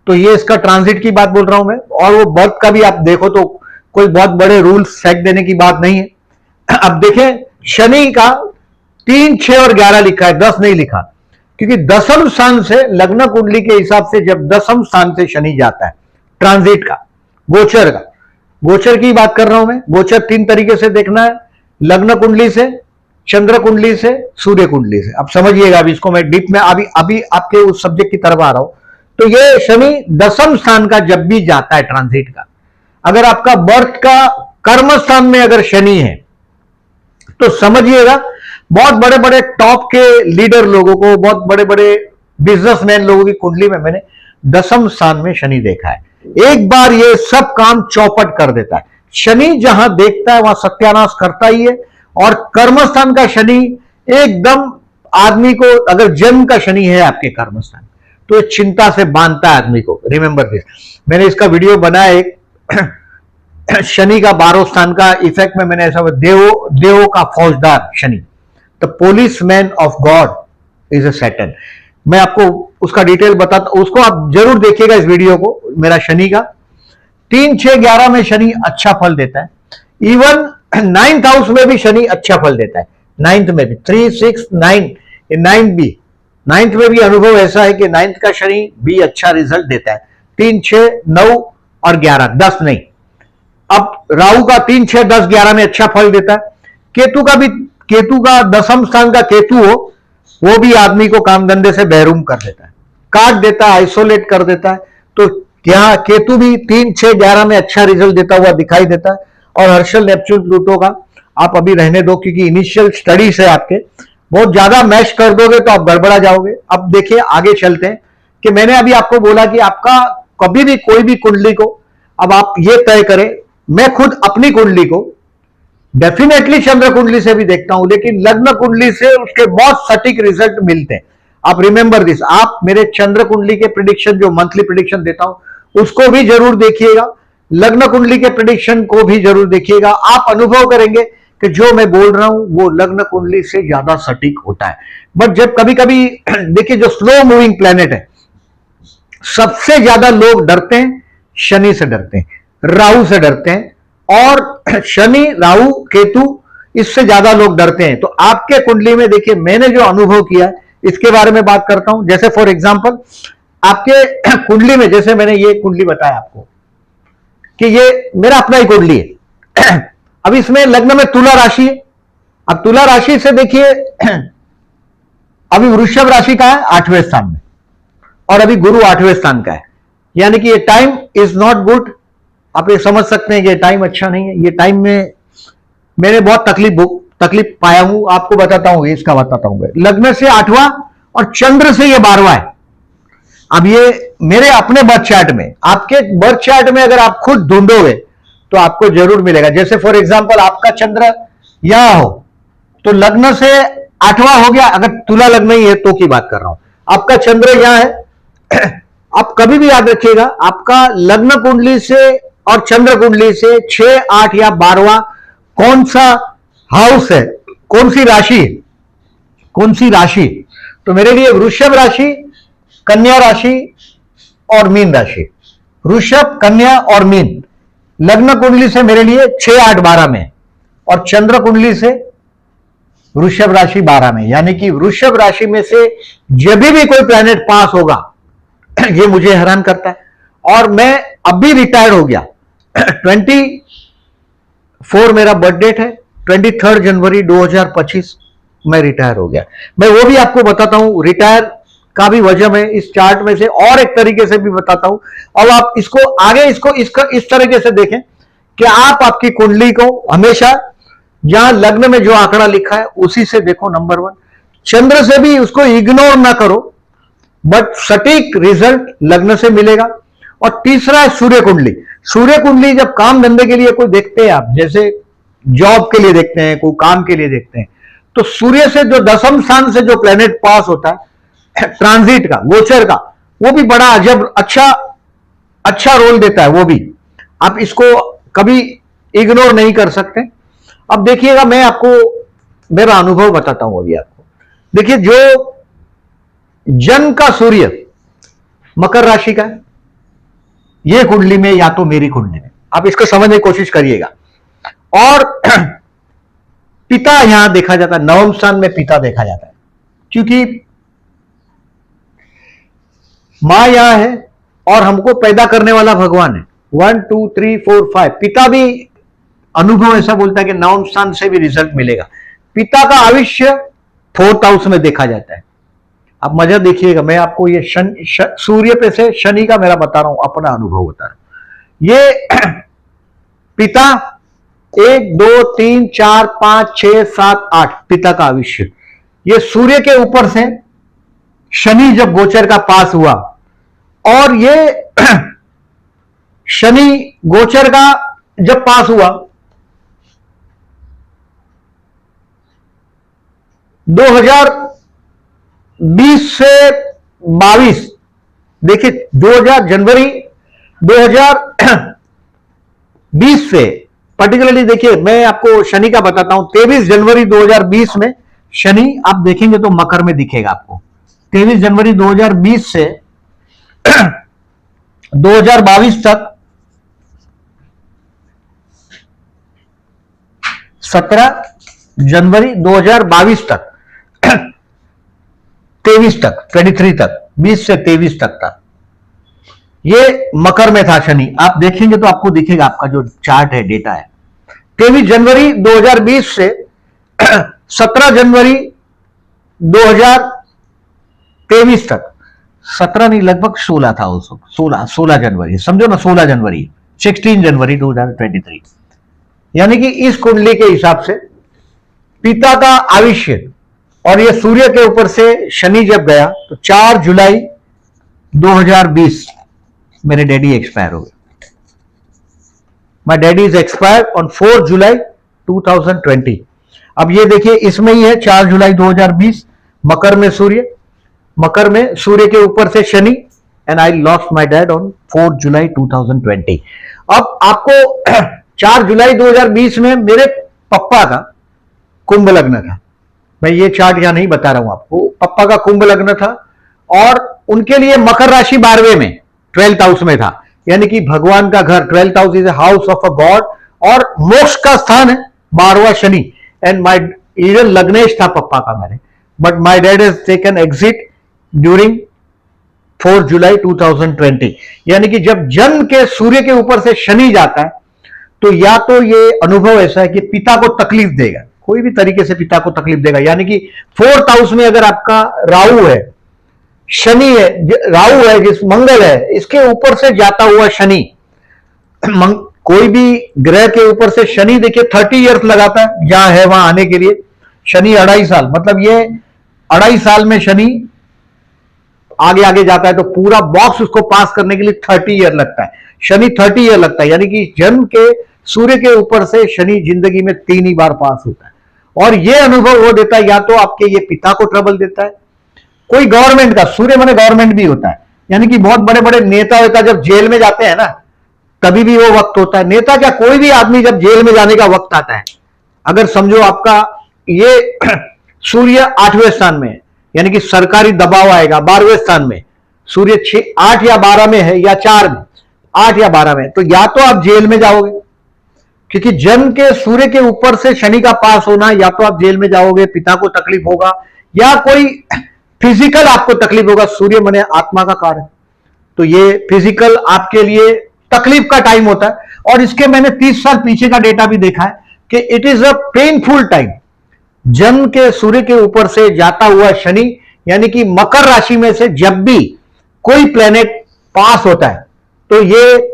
तो ये इसका ट्रांजिट की बात बोल रहा हूं मैं, और वो बर्थ का भी आप देखो तो कोई बहुत बड़े रूल्स सेट देने की बात नहीं है। अब देखें शनि का 3, 6 और 11 लिखा है, 10 नहीं लिखा, क्योंकि दसम स्थान से लग्न कुंडली के हिसाब से जब दसम स्थान से शनि जाता है ट्रांजिट का, गोचर का, गोचर की बात कर रहा हूं मैं। गोचर 3 तरीके से देखना है, लग्न कुंडली से, चंद्र कुंडली से, सूर्य कुंडली से। अब समझिएगा, अभी इसको मैं डीप में अभी आपके उस सब्जेक्ट की तरफ आ रहा हूं। तो ये शनि दसम स्थान का जब भी जाता है ट्रांजिट का, अगर आपका बर्थ का कर्म स्थान में अगर शनि है तो समझिएगा बहुत बड़े बड़े टॉप के लीडर लोगों को, बहुत बड़े बड़े बिजनेसमैन लोगों की कुंडली में मैंने दसम स्थान में शनि देखा है। एक बार ये सब काम चौपट कर देता है। शनि जहां देखता है वहां सत्यानाश करता ही है। और कर्मस्थान का शनि एकदम आदमी को, अगर जन्म का शनि है आपके कर्मस्थान, तो चिंता से बांधता है आदमी को। रिमेंबर दिस, मैंने इसका वीडियो बनाया एक शनि का 12 स्थान का इफेक्ट में, मैंने ऐसा देवों का फौजदार Shani, the police man of God is a Saturn. मैं आपको उसका डिटेल बताता, उसको आप जरूर देखिएगा इस वीडियो को, मेरा शनि का 3, 6, 11 में शनि अच्छा फल देता है। इवन 9th हाउस में भी शनि अच्छा फल देता है, 9th में भी 3, 6, 9, 9 भी, 9th में भी अनुभव ऐसा है कि 9th का शनि भी अच्छा रिजल्ट देता है। 3, 6, 9 और 11, 10 नहीं। अब राहु का 3, 6, 10, 11 में अच्छा फल देता है। केतु का भी, केतु का दसम स्थान का केतु हो, वो भी आदमी को काम धंधे से बहरूम कर देता है, काट देता है, आइसोलेट कर देता है। तो क्या केतु भी 3, 6, 11 में अच्छा रिजल्ट देता हुआ दिखाई देता है। और हर्षल, नेपच्यून, प्लूटो का आप अभी रहने दो, क्योंकि इनिशियल स्टडीज है आपके, बहुत ज्यादा मैश कर दोगे तो आप गड़बड़ा जाओगे। अब देखिए आगे चलते हैं कि मैंने अभी आपको बोला कि आपका कभी भी कोई भी कुंडली को, अब आप ये तय करें, मैं खुद अपनी कुंडली को डेफिनेटली चंद्र कुंडली से भी देखता हूं, लेकिन लग्न कुंडली से उसके बहुत सटीक रिजल्ट मिलते हैं। आप रिमेंबर दिस, आप मेरे चंद्र कुंडली के प्रिडिक्शन, जो मंथली प्रिडिक्शन देता हूं, उसको भी जरूर देखिएगा, लग्न कुंडली के प्रिडिक्शन को भी जरूर देखिएगा। आप अनुभव करेंगे कि जो मैं बोल रहा हूं वो लग्न कुंडली से ज्यादा सटीक होता है। बट जब कभी कभी देखिए, जो स्लो मूविंग प्लेनेट है, सबसे ज्यादा लोग डरते हैं शनि से, डरते हैं राहु से, डरते हैं, और शनि, राहु, केतु, इससे ज्यादा लोग डरते हैं। तो आपके कुंडली में देखिए, मैंने जो अनुभव किया है इसके बारे में बात करता हूं। जैसे फॉर एग्जांपल आपके कुंडली में, जैसे मैंने ये कुंडली बताया आपको कि ये मेरा अपना ही कुंडली है। अब इसमें लग्न में तुला राशि है। अब तुला राशि से देखिए, अभी वृषभ राशि का है 8वें स्थान में, और अभी गुरु 8वें स्थान का है, यानी कि ये टाइम इज नॉट गुड। आप ये समझ सकते हैं कि ये टाइम अच्छा नहीं है। ये टाइम में मैंने बहुत तकलीफ पाया हूं, आपको बताता हूं, इसका बताता हूं। लग्न से 8वां और चंद्र से ये 12वां है। अब ये मेरे अपने बर्थ चार्ट में, आपके बर्थ चार्ट में अगर आप खुद ढूंढोगे तो आपको जरूर मिलेगा। जैसे फॉर एग्जांपल आपका चंद्र यहां हो तो लग्न से 8वां हो गया, अगर तुला लग्न ही है तो की बात कर रहा हूं। आपका चंद्र यहां है, आप कभी भी याद रखिएगा, आपका लग्न कुंडली से और चंद्र कुंडली से 6, 8 या 12वां कौन सा हाउस है, कौन सी राशि, कौन सी राशि। तो मेरे लिए वृषभ राशि, कन्या राशि और मीन राशि, वृषभ, कन्या और मीन लग्न कुंडली से मेरे लिए 6, 8, 12 में, और चंद्र कुंडली से वृषभ राशि 12 में। यानी कि वृषभ राशि में से जब भी कोई प्लैनेट पास होगा ये मुझे हैरान करता है। और मैं अभी रिटायर्ड हो गया, 24 मेरा बर्थ डेट है, 23 जनवरी 2025 मैं रिटायर हो गया। मैं वो भी आपको बताता हूं, रिटायर का भी वजह मैं इस चार्ट में से और एक तरीके से भी बताता हूं। अब आप इसको आगे इस तरीके से देखें कि आप आपकी कुंडली को हमेशा जहां लग्न में जो आंकड़ा लिखा है उसी से देखो, नंबर 1। चंद्र से भी उसको इग्नोर ना करो, बट सटीक रिजल्ट लग्न से मिलेगा। और तीसरा है सूर्य कुंडली। सूर्य कुंडली जब काम धंधे के लिए कोई देखते हैं आप, जैसे जॉब के लिए देखते हैं, कोई काम के लिए देखते हैं, तो सूर्य से जो दसम स्थान से जो प्लेनेट पास होता है ट्रांजिट का, गोचर का, वो भी बड़ा अजब अच्छा रोल देता है। वो भी आप इसको कभी इग्नोर नहीं कर सकते। अब देखिएगा, मैं आपको मेरा अनुभव बताता हूं अभी आपको। देखिए, जो जन्म का सूर्य मकर राशि का है, ये कुंडली में या तो मेरी कुंडली में, आप इसको समझने की कोशिश करिएगा। और पिता यहां देखा जाता है, नवम स्थान में पिता देखा जाता है, क्योंकि मां यहां है और हमको पैदा करने वाला भगवान है। 1 2 3 4 5 पिता भी, अनुभव ऐसा बोलता है कि नवम स्थान से भी रिजल्ट मिलेगा। पिता का आयुष्य 4th हाउस में देखा जाता है। आप मजा देखिएगा, मैं आपको ये सूर्य पे से शनि का मेरा बता रहा हूं, अपना अनुभव होता है। ये पिता 1 2 3 4 5 6 7 8 पिता का आयुष्य, ये सूर्य के ऊपर से शनि जब गोचर का पास हुआ, और ये शनि गोचर का जब पास हुआ 2020 से 22, देखिए 2000 जनवरी 2020 से पर्टिकुलरली, देखिए मैं आपको शनि का बताता हूं। 23 जनवरी 2020 में शनि आप देखेंगे तो मकर में दिखेगा आपको। 23 जनवरी 2020 से 2022 तक 17 जनवरी 2022 तक 23 तक 23 तक 20 से 23 तक था, ये मकर में था शनि। आप देखेंगे तो आपको दिखेगा, आपका जो चार्ट है, डेटा है। 23 जनवरी 2020 से 17 जनवरी 2023 तक, 17 नहीं लगभग 16 था उस वक्त, 16 जनवरी समझो ना, 16 जनवरी 16 जनवरी 2023, यानी कि इस कुंडली के हिसाब से पिता का आयुष्य, और ये सूर्य के ऊपर से शनि जब गया तो 4 जुलाई 2020 मेरे डैडी एक्सपायर हो गए। My daddy is expire on 4 जुलाई 2020। अब ये देखिए इसमें ही है 4 जुलाई 2020, मकर में सूर्य, मकर में सूर्य के ऊपर से Shani, and I lost my dad on 4 जुलाई 2020। अब आपको 4 जुलाई 2020 में मेरे पापा का कुंभ लग्न था। मैं ये चार्ट यहां नहीं बता रहा हूं आपको, पापा का कुंभ लग्न था, और उनके लिए मकर राशि 12वें में 12th हाउस में था, यानी कि भगवान का घर। 12th house is a house of a God, और मोक्ष का स्थान है 12वां शनि। एंड माय इवन लग्नेश था पापा का मेरे, but my dad has taken exit during 4 जुलाई 2020। यानी कि जब जन्म के सूर्य के ऊपर से शनि जाता है, तो या तो ये अनुभव ऐसा है कि पिता को तकलीफ देगा, कोई भी तरीके से पिता को तकलीफ देगा। यानी कि 4th हाउस में अगर आपका राहु है, शनि है, राहु है, जिस मंगल है, इसके ऊपर से जाता हुआ शनि, कोई भी ग्रह के ऊपर से शनि देखिए 30 इयर्स लगाता है जहां है वहां आने के लिए। शनि 2.5 साल, मतलब ये 2.5 साल में शनि आगे आगे जाता है, तो पूरा बॉक्स उसको पास करने के लिए 30 ईयर लगता है। शनि 30 ईयर लगता है, यानी कि जन्म के सूर्य के ऊपर से शनि जिंदगी में 3 ही बार पास होता है। और यह अनुभव वो देता है, या तो आपके ये पिता को ट्रबल देता है, कोई गवर्नमेंट का, सूर्य माने गवर्नमेंट भी होता है, यानी कि बहुत बड़े बड़े नेता वेता जब जेल में जाते हैं ना, तभी भी वो वक्त होता है। नेता क्या, कोई भी आदमी जब जेल में जाने का वक्त आता है, अगर समझो आपका ये सूर्य 8वें स्थान में है, यानी कि सरकारी दबाव आएगा 12वें स्थान में, सूर्य 8 या 12 में है, या 4 में, 8 या 12 में, तो या तो आप जेल में जाओगे, क्योंकि जन्म के सूर्य के ऊपर से शनि का पास होना, या तो आप जेल में जाओगे, पिता को तकलीफ होगा, या कोई फिजिकल आपको तकलीफ होगा। सूर्य माने आत्मा का कार है, तो ये फिजिकल आपके लिए तकलीफ का टाइम होता है। और इसके मैंने 30 साल पीछे का डेटा भी देखा है कि it is a painful time. जन्म के सूर्य के ऊपर से जाता हुआ शनि, यानी कि मकर राशि में से जब भी कोई प्लेनेट पास होता है, तो ये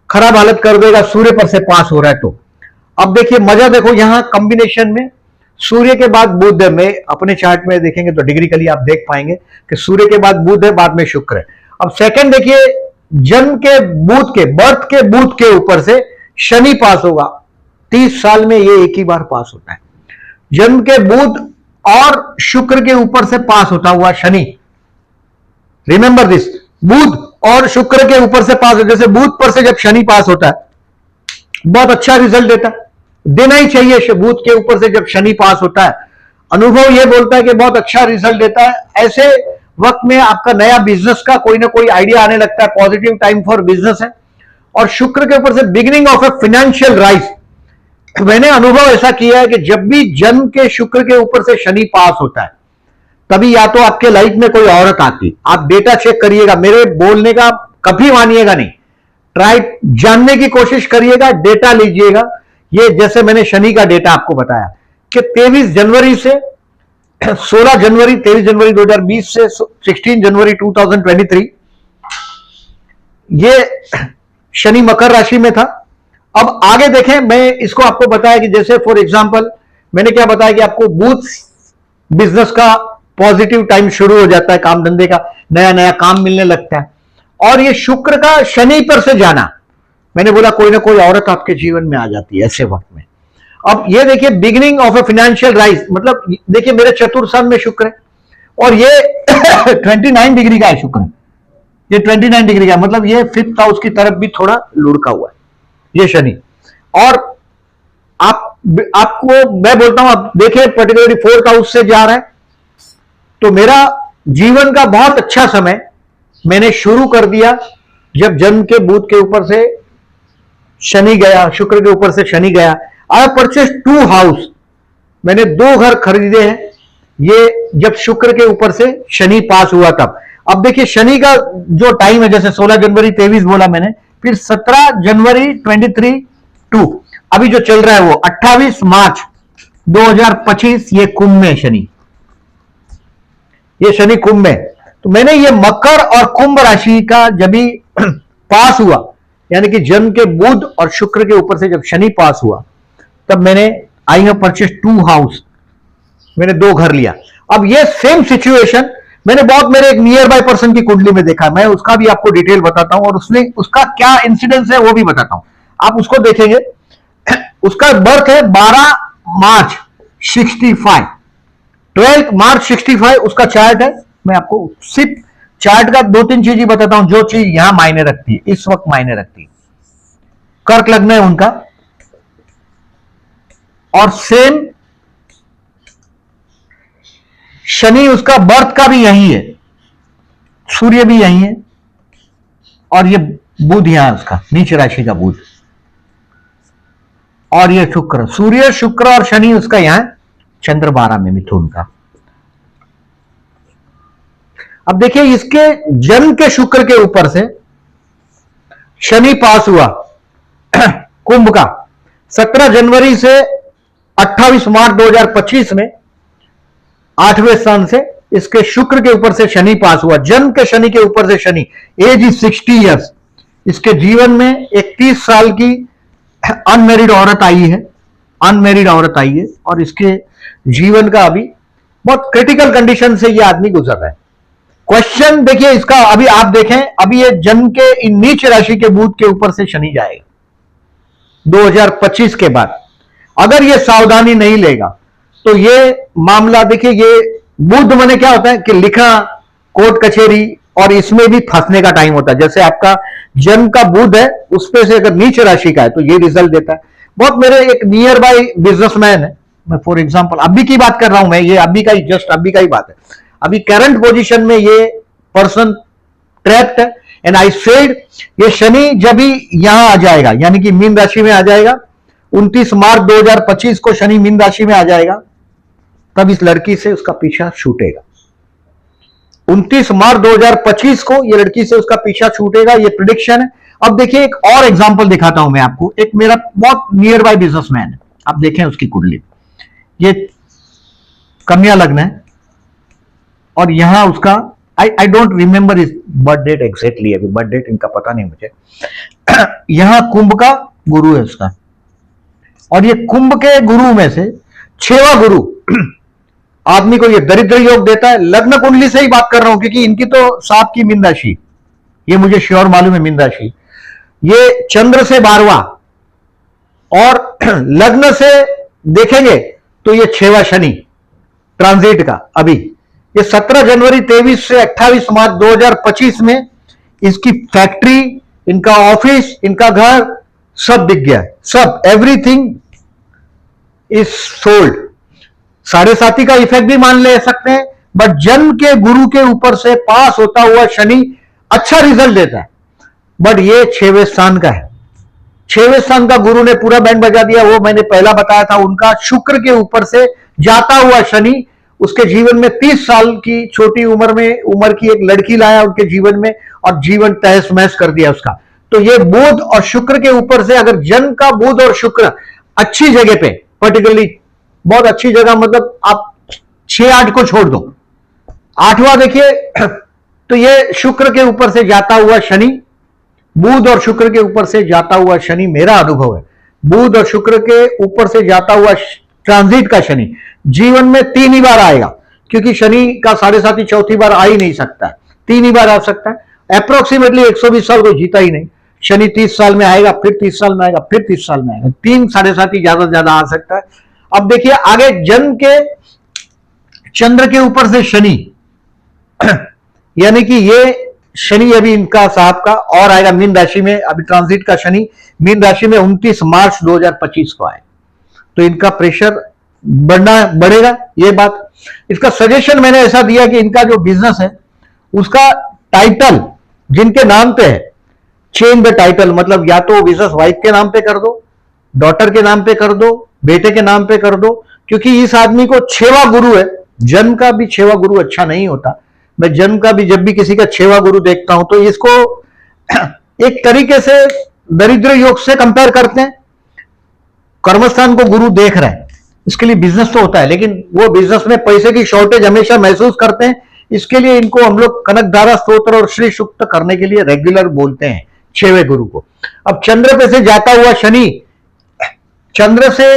खराब हालत कर देगा, सूर्य पर से पास हो रहा है तो। अब देखिए मजा, देखो यहां कॉम्बिनेशन में सूर्य के बाद बुध है। मैं अपने चार्ट में देखेंगे तो डिग्रिकली आप देख पाएंगे कि सूर्य के बाद बुध है, बाद में शुक्र है। अब सेकंड देखिए, जन्म के बुध के, बर्थ के बुध के ऊपर से शनि पास होगा। 30 साल में ये एक ही बार पास होता है। जन्म के बुध और शुक्र के ऊपर से पास होता हुआ शनि, रिमेंबर दिस, बुध और शुक्र के ऊपर से पास, जैसे बुध पर से जब शनि पास होता है बहुत अच्छा रिजल्ट देता है, देना ही चाहिए। बुध के ऊपर से जब शनि पास होता है, अनुभव ये बोलता है कि बहुत अच्छा रिजल्ट देता है। ऐसे वक्त में आपका नया बिजनेस का कोई ना कोई आइडिया आने लगता है, पॉजिटिव टाइम फॉर बिजनेस है। और शुक्र के ऊपर से beginning of a financial rise. मैंने अनुभव ऐसा किया है कि जब भी जन्म के शुक्र के ऊपर से शनि पास होता है, तभी या तो आपके लाइफ में कोई औरत आती, आप डेटा चेक करिएगा, मेरे बोलने का कभी मानिएगा नहीं, ट्राई जानने की कोशिश करिएगा, डेटा लीजिएगा। ये जैसे मैंने शनि का डेटा आपको बताया कि 23 जनवरी से 16 जनवरी 23 जनवरी 2020 से 16 जनवरी 2023 ये शनि मकर राशि में था। अब आगे देखें, मैं इसको आपको बताया कि जैसे फॉर एग्जांपल मैंने क्या बताया कि आपको बूथ बिजनेस का पॉजिटिव टाइम शुरू हो जाता है, काम धंधे का नया नया काम मिलने लगता है। और ये शुक्र का शनि पर से जाना, मैंने बोला कोई ना कोई औरत आपके जीवन में आ जाती है ऐसे वक्त में। अब ये देखिए beginning of a financial rise, मतलब देखिए मेरे चतुर्थ में शुक्र है और ये 29 डिग्री का है शुक्र, ये 29 डिग्री का, मतलब ये 5th हाउस की तरफ भी थोड़ा लुढ़का हुआ है ये शनि। और आपको मैं बोलता हूं, आप देखिए पर्टिकुलरली 4th हाउस से जा रहा है, तो मेरा जीवन का बहुत अच्छा समय मैंने शुरू कर दिया जब जन्म के बूथ के ऊपर से शनि गया, शुक्र के ऊपर से शनि गया। आई परचेज 2 हाउस, मैंने 2 घर खरीदे हैं ये जब शुक्र के ऊपर से शनि पास हुआ तब। अब देखिए शनि का जो टाइम है, जैसे 16 जनवरी 23 बोला मैंने, फिर 17 जनवरी 23 2, अभी जो चल रहा है वो 28 मार्च 2025, ये कुंभ में शनि, ये शनि कुंभ में। तो मैंने ये मकर और कुंभ राशि का जब भी पास हुआ, यानी कि जन्म के बुध और शुक्र के ऊपर से जब शनि पास हुआ, तब मैंने आई हैव परचेज 2 हाउस, मैंने 2 घर लिया। अब ये सेम सिचुएशन मैंने बहुत मेरे एक नियर बाय पर्सन की कुंडली में देखा, मैं उसका भी आपको डिटेल बताता हूं और उसने उसका क्या इंसिडेंस है वो भी बताता हूं, आप उसको देखेंगे। उसका बर्थ है 12 मार्च 65, 12 मार्च 65 उसका चार्ट है। मैं आपको सिर्फ चार्ट का 2-3 चीज ही बताता हूं, जो चीज यहां मायने रखती है, इस वक्त मायने रखती है। कर्क लग्न है उनका और सेम शनि उसका बर्थ का भी यही है, सूर्य भी यही है और ये बुध यहां उसका नीच राशि का बुध, और ये शुक्र, सूर्य शुक्र और शनि उसका यहां चंद्र 12 में मिथुन का। अब देखिए इसके जन्म के शुक्र के ऊपर से शनि पास हुआ कुंभ का 17 जनवरी से 28 मार्च 2025 में 8वें स्थान से इसके शुक्र के ऊपर से शनि पास हुआ। जन्म के शनि के ऊपर से शनि, एज इज 60 ईयर्स। इसके जीवन में 31 साल की अनमेरिड औरत आई है, अनमेरिड औरत आई है और इसके जीवन का अभी बहुत क्रिटिकल कंडीशन से ये आदमी गुजर रहा है। क्वेश्चन देखिए इसका, अभी आप देखें, अभी ये जन्म के नीच राशि के बुध के ऊपर से शनि जाएगा 2025 के बाद। अगर ये सावधानी नहीं लेगा तो ये मामला, देखिए ये बुध माने क्या होता है कि लिखा, कोर्ट कचहरी, और इसमें भी फंसने का टाइम होता है। जैसे आपका जन्म का बुध है, उस पे से अगर नीच राशि का है तो ये रिजल्ट देता है। बहुत मेरे एक नियर बाय बिजनेसमैन है, मैं फॉर एग्जांपल अभी की बात कर रहा हूं, मैं ये अभी का ही, जस्ट अभी का ही बात है, अभी करंट पोजीशन में ये पर्सन ट्रैप्ड है। एंड आई सेड ये शनि जब ही यहां आ जाएगा, यानी कि मीन राशि में आ जाएगा, 29 मार्च 2025 को शनि मीन राशि में आ जाएगा, तब इस लड़की से उसका पीछा छूटेगा। 29 मार्च 2025 को ये लड़की से उसका पीछा छूटेगा, ये प्रिडिक्शन है। अब देखिए एक और एग्जांपल दिखाता हूं मैं आपको, एक मेरा बहुत नियर बाय बिजनेसमैन है, आप देखें उसकी कुंडली, ये कन्या लग्न है और यहां उसका I don't remember is birth date exactly, अभी बर्थ डेट इनका पता नहीं मुझे। यहां कुंभ का गुरु है उसका, और ये कुंभ के गुरु में से 6वां गुरु आदमी को ये दरिद्र योग देता है। लग्न कुंडली से ही बात कर रहा हूं क्योंकि इनकी तो सांप की मीन राशि, ये मुझे श्योर मालूम है मीन राशि, ये चंद्र से 12वां और लग्न से देखेंगे तो ये 6वां शनि ट्रांजिट का। अभी ये 17 जनवरी 23 से 28 मार्च 2025 में इसकी फैक्ट्री, इनका ऑफिस, इनका घर सब बिक गया, सब, एवरीथिंग इज सोल्ड। साढ़े साथी का इफेक्ट भी मान ले सकते हैं, बट जन्म के गुरु के ऊपर से पास होता हुआ शनि अच्छा रिजल्ट देता है। बट ये 6वें स्थान का है, 6वें स्थान का गुरु ने पूरा बैंड बजा दिया। वो मैंने पहला बताया था, उनका शुक्र के ऊपर से जाता हुआ शनि उसके जीवन में 30 साल की छोटी उम्र की एक लड़की लाया उनके जीवन में, और जीवन तहस महस कर दिया उसका। तो ये बुध और शुक्र के ऊपर से, अगर जन्म का बुध और शुक्र अच्छी जगह पे, पर्टिकुलरली बहुत अच्छी जगह, मतलब आप 6-8 को छोड़ दो, 8वां देखिए, तो ये शुक्र के ऊपर से जाता हुआ शनि, बुध और शुक्र के ऊपर से जाता हुआ शनि, मेरा अनुभव है बुध और शुक्र के ऊपर से जाता हुआ ट्रांजिट का शनि जीवन में 3 ही बार आएगा, क्योंकि शनि का साढ़े साथी चौथी बार आ ही नहीं सकता है, 3 ही बार आ सकता है। अप्रोक्सीमेटली 120 साल को जीता ही नहीं। शनि 30 साल में आएगा, फिर 30 साल में आएगा, फिर 30 साल में आएगा, 3 साढ़े साथी ज्यादा से ज्यादा आ सकता है। अब देखिए आगे, जन्म के चंद्र के ऊपर से शनि यानी कि ये शनि अभी इनका साहब का और आएगा मीन राशि में, अभी ट्रांजिट का शनि मीन राशि में 29 मार्च 2025 को आए, तो इनका प्रेशर बढ़ेगा। ये बात, इसका सजेशन मैंने ऐसा दिया कि इनका जो बिजनेस है उसका टाइटल जिनके नाम पे है, चेंज द टाइटल, मतलब या तो बिजनेस वाइफ के नाम पे कर दो, डॉटर के नाम पे कर दो, बेटे के नाम पे कर दो, क्योंकि इस आदमी को 6वां गुरु है। जन्म का भी 6वां गुरु अच्छा नहीं होता। मैं जन्म का भी जब भी किसी का 6वां गुरु देखता हूं तो इसको एक तरीके से दरिद्र योग से कंपेयर करते हैं। कर्मस्थान को गुरु देख रहा है, इसके लिए बिजनेस तो होता है, लेकिन वो बिजनेस में पैसे की शॉर्टेज हमेशा महसूस करते हैं। इसके लिए इनको हम लोग कनकधारा स्तोत्र और श्री सूक्त करने के लिए रेगुलर बोलते हैं 6वें गुरु को। अब चंद्र पे से जाता हुआ शनि, चंद्र से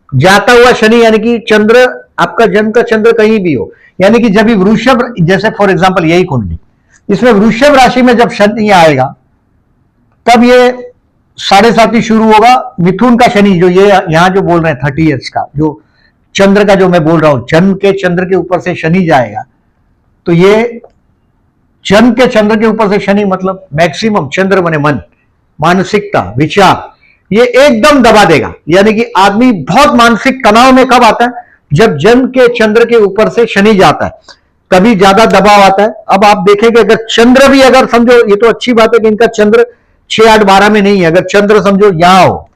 जाता हुआ शनि यानी कि चंद्र, आपका जन्म का चंद्र कहीं भी हो, यानी कि जब भी वृषभ, जैसे फॉर एग्जांपल यही कुंडली, इसमें वृषभ राशि में जब शनि आएगा तब ये साढ़े साथी शुरू होगा। मिथुन का शनि जो ये यहां जो बोल रहे हैं 30 ईयर्स का, जो चंद्र का जो मैं बोल रहा हूं, जन्म के चंद्र के ऊपर से शनि जाएगा, तो ये जन्म के चंद्र के ऊपर से शनि मतलब मैक्सिमम चंद्र माने मन, मानसिकता, विचार, ये एकदम दबा देगा। यानी कि आदमी बहुत मानसिक तनाव में कब आता है, जब जन्म के चंद्र के ऊपर से शनि जाता है, तभी ज्यादा दबाव आता है। अब आप देखेंगे अगर चंद्र भी, अगर समझो, ये तो अच्छी बात है कि इनका चंद्र 6, 8, 12 में नहीं है, अगर चंद्र समझो यहां हो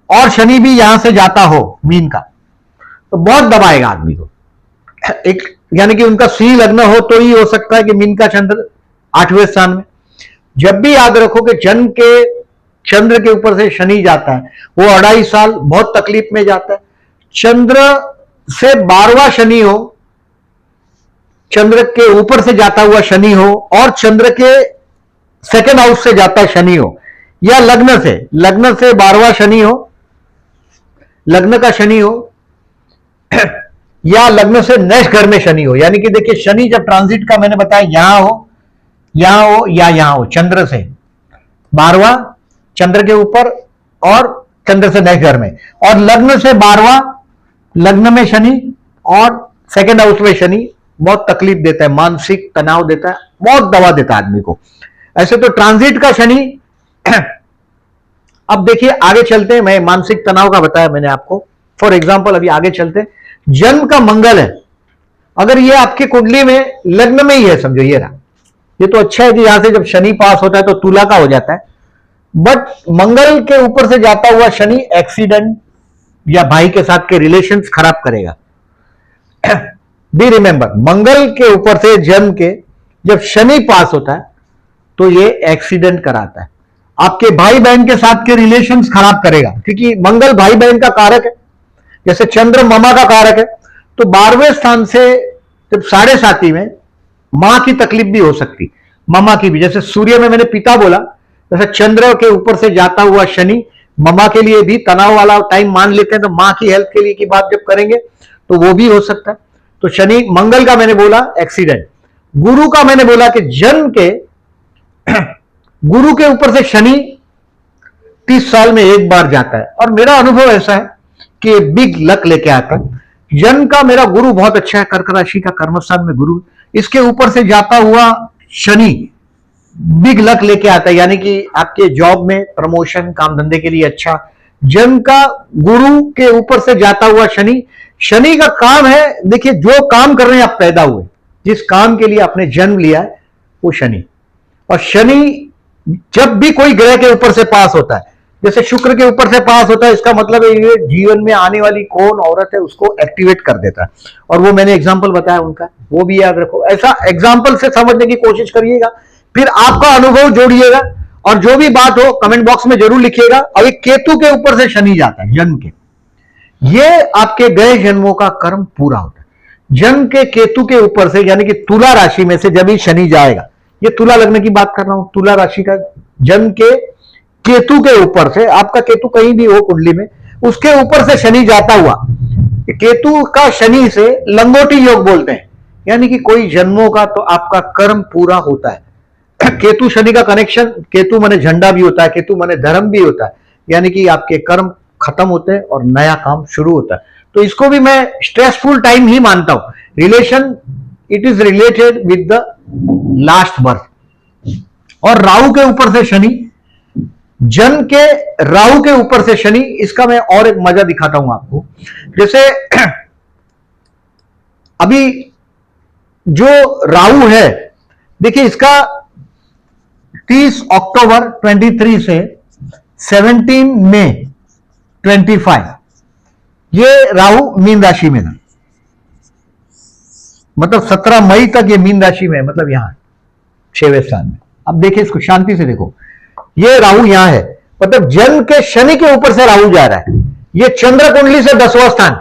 और शनि भी यहां से जाता हो मीन का, तो बहुत दबाएगा आदमी को। एक यानी कि उनका सी लग्न हो तो ही हो सकता है कि मीन का चंद्र 8वें स्थान में। जब भी याद रखो कि जन्म के चंद्र के ऊपर से शनि जाता है, वो 2.5 साल बहुत तकलीफ में जाता है। चंद्र से 12वां शनि हो, चंद्र के ऊपर से जाता हुआ शनि हो, और चंद्र के सेकेंड हाउस से जाता शनि हो, या लग्न से 12वां शनि हो, लग्न का शनि हो, या लग्न से नेक्स्ट घर में शनि हो। यानी कि देखिए शनि जब ट्रांजिट का मैंने बताया यहां हो या यहां हो, चंद्र से 12वां चंद्र के ऊपर और चंद्र से नेक्स्ट घर में, और लग्न से 12वां लग्न में शनि और सेकेंड हाउस में शनि बहुत तकलीफ देता है, मानसिक तनाव देता है, बहुत दबा देता है आदमी को। ऐसे तो ट्रांजिट का शनि अब देखिए आगे चलते हैं, मैं मानसिक तनाव का बताया मैंने आपको। फॉर एग्जाम्पल अभी आगे चलते हैं, जन्म का मंगल है, अगर ये आपकी कुंडली में लग्न में ही है, समझो ये रहा, ये तो अच्छा है कि यहां से जब शनि पास होता है तो तुला का हो जाता है, बट मंगल के ऊपर से जाता हुआ शनि एक्सीडेंट या भाई के साथ के रिलेशंस खराब करेगा। बी रिमेंबर, मंगल के ऊपर से जन्म के जब शनि पास होता है तो ये एक्सीडेंट कराता है, आपके भाई बहन के साथ के रिलेशंस खराब करेगा, क्योंकि मंगल भाई बहन का कारक है, जैसे चंद्र मामा का कारक है। तो 12वें स्थान से जब साढ़े साथी में मां की तकलीफ भी हो सकती, मामा की भी, जैसे सूर्य में मैंने पिता बोला, जैसे चंद्र के ऊपर से जाता हुआ शनि मामा के लिए भी तनाव वाला टाइम मान लेते हैं, तो मां की हेल्थ के लिए की बात जब करेंगे तो वो भी हो सकता है। तो शनि, मंगल का मैंने बोला एक्सीडेंट, गुरु का मैंने बोला कि जन्म के गुरु के ऊपर से शनि 30 साल में एक बार जाता है, और मेरा अनुभव ऐसा है कि बिग लक लेके आता है। जन्म का मेरा गुरु बहुत अच्छा है, कर्क राशि का कर्मस्थान में गुरु, इसके ऊपर से जाता हुआ शनि बिग लक लेके आता है, यानी कि आपके जॉब में प्रमोशन, काम धंधे के लिए अच्छा। जन्म का गुरु के ऊपर से जाता हुआ शनि शनि का काम है, देखिए जो काम कर रहे हैं आप पैदा हुए, जिस काम के लिए आपने जन्म लिया है वो शनि। और शनि जब भी कोई ग्रह के ऊपर से पास होता है, जैसे शुक्र के ऊपर से पास होता है, इसका मतलब है ये जीवन में आने वाली कौन औरत है उसको एक्टिवेट कर देता है। और वो मैंने एग्जांपल बताया उनका, वो भी याद रखो, ऐसा एग्जांपल से समझने की कोशिश करिएगा, फिर आपका अनुभव जोड़िएगा और जो भी बात हो कमेंट बॉक्स में जरूर लिखिएगा। अब एक केतु के ऊपर से शनि जाता है जन्म के, ये आपके गए जन्मों का कर्म पूरा होता है। जन्म के केतु के ऊपर से, यानी कि तुला राशि में से जब ही शनि जाएगा, ये तुला लग्न की बात कर रहा हूं, तुला राशि का जन्म के केतु के ऊपर से, आपका केतु कहीं भी हो कुंडली में, उसके ऊपर से शनि जाता हुआ, केतु का शनि से लंगोटी योग बोलते हैं, यानी कि कोई जन्मों का तो आपका कर्म पूरा होता है। केतु शनि का कनेक्शन, केतु माने झंडा भी होता है, केतु माने धर्म भी होता है, यानी कि आपके कर्म खत्म होते हैं और नया काम शुरू होता है। तो इसको भी मैं स्ट्रेसफुल टाइम ही मानता हूं। Relation, it is related with the last birth. और राहु के ऊपर से शनि, जन्म के राहु के ऊपर से शनि, इसका मैं और एक मजा दिखाता हूं आपको। जैसे अभी जो राहु है, देखिए इसका 30 अक्टूबर 23 से 17 मई 25, ये राहु मीन राशि में था, मतलब 17 मई तक ये मीन राशि में, मतलब यहां 6वें स्थान में। अब देखिए इसको शांति से देखो, ये राहु यहां है, मतलब जन्म के शनि के ऊपर से राहु जा रहा है। ये चंद्र कुंडली से 10वां स्थान,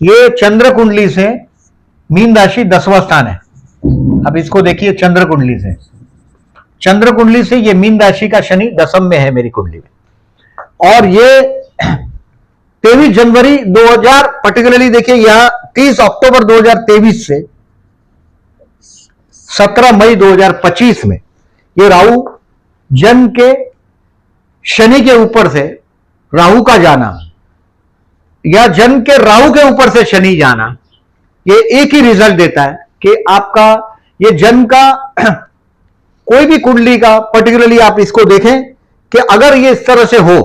ये चंद्र कुंडली से मीन राशि 10वां स्थान है। अब इसको देखिए, चंद्र कुंडली से, चंद्र कुंडली से ये मीन राशि का शनि 10वीं में है मेरी कुंडली में। और ये 23 जनवरी 2000, पर्टिकुलरली देखिए यहां 30 अक्टूबर 2023 से 17 मई 2025 में ये राहु जन्म के शनि के ऊपर से राहु का जाना, या जन्म के राहु के ऊपर से शनि जाना, ये एक ही रिजल्ट देता है कि आपका ये जन्म का कोई भी कुंडली का, पर्टिकुलरली आप इसको देखें कि अगर ये इस तरह से हो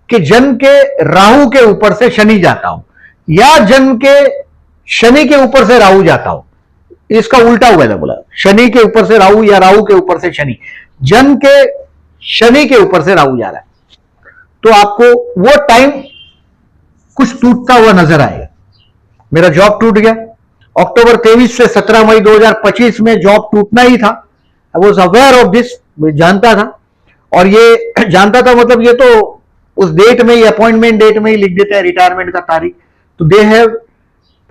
कि जन्म के राहु के ऊपर से शनि जाता हो, या जन्म के शनि के ऊपर से राहु जाता हो, इसका उल्टा हुआ है, बोला शनि के ऊपर से राहु या राहु के ऊपर से शनि, जन्म के शनि के ऊपर से राहु जा रहा है, तो आपको वो टाइम कुछ टूटता हुआ नजर आएगा। मेरा जॉब टूट गया, अक्टूबर 23 से 17 मई 2025 में जॉब टूटना ही था। I was aware of this, मैं जानता था, और ये जानता था मतलब ये तो उस डेट में ही, अपॉइंटमेंट डेट में ही लिख देते हैं रिटायरमेंट का तारीख। तो दे हैव,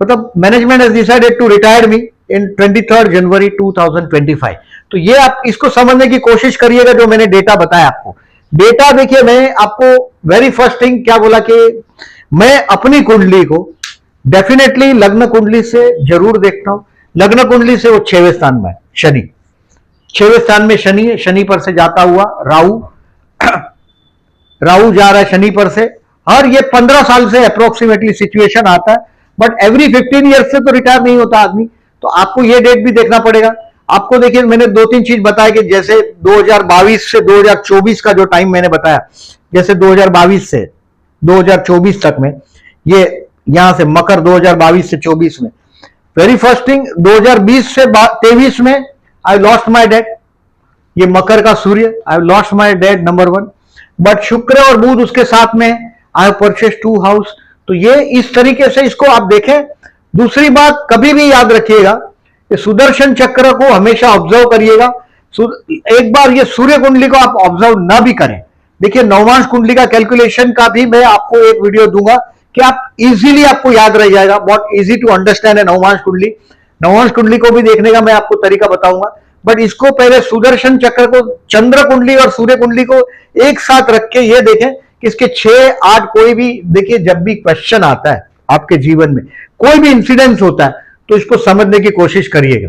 मतलब management has decided to retire me in 23 January 2025। तो ये आप इसको समझने की कोशिश करिएगा, जो मैंने डेटा बताया आपको। डेटा देखिए, मैं आपको वेरी फर्स्ट थिंग क्या बोला कि मैं अपनी कुंडली को डेफिनेटली लग्न कुंडली से जरूर देखता हूं। लग्न कुंडली से वो 6वें स्थान में शनि, 6वें स्थान में शनि है, शनि पर से जाता हुआ राहु, राहु जा रहा है शनि पर से, और ये 15 साल से अप्रोक्सीमेटली सिचुएशन आता है, बट एवरी 15 ईयर्स से तो रिटायर नहीं होता आदमी। तो आपको ये डेट भी देखना पड़ेगा। आपको देखिए, मैंने 2-3 चीज बताया कि जैसे 2022 से 2024 का जो टाइम मैंने बताया, जैसे 2022 से 2024 तक में, ये यहां से मकर 2022 से 24 में, वेरी फर्स्ट थिंग 2020 से 23 में आई लॉस्ट माई डैड, ये मकर का सूर्य, I lost my dad number 1। But शुक्र और बुध उसके साथ में, आई हैव परचेज 2 हाउस। तो ये इस तरीके से इसको आप देखें। दूसरी बात कभी भी याद रखिएगा कि सुदर्शन चक्र को हमेशा ऑब्जर्व करिएगा। एक बार ये सूर्य कुंडली को आप ऑब्जर्व ना भी करें, देखिए नवमांश कुंडली का कैलकुलेशन का भी मैं आपको एक वीडियो दूंगा कि आप इजीली आपको याद रह जाएगा, बहुत इजी टू अंडरस्टैंड है नवमांश कुंडली। नवमांश कुंडली को भी देखने का मैं आपको तरीका बताऊंगा, बट इसको पहले सुदर्शन चक्र को, चंद्र कुंडली और सूर्य कुंडली को एक साथ रख के ये देखें कि इसके 6-8 कोई भी, देखिए जब भी क्वेश्चन आता है आपके जीवन में, कोई भी इंसिडेंस होता है, तो इसको समझने की कोशिश करिएगा।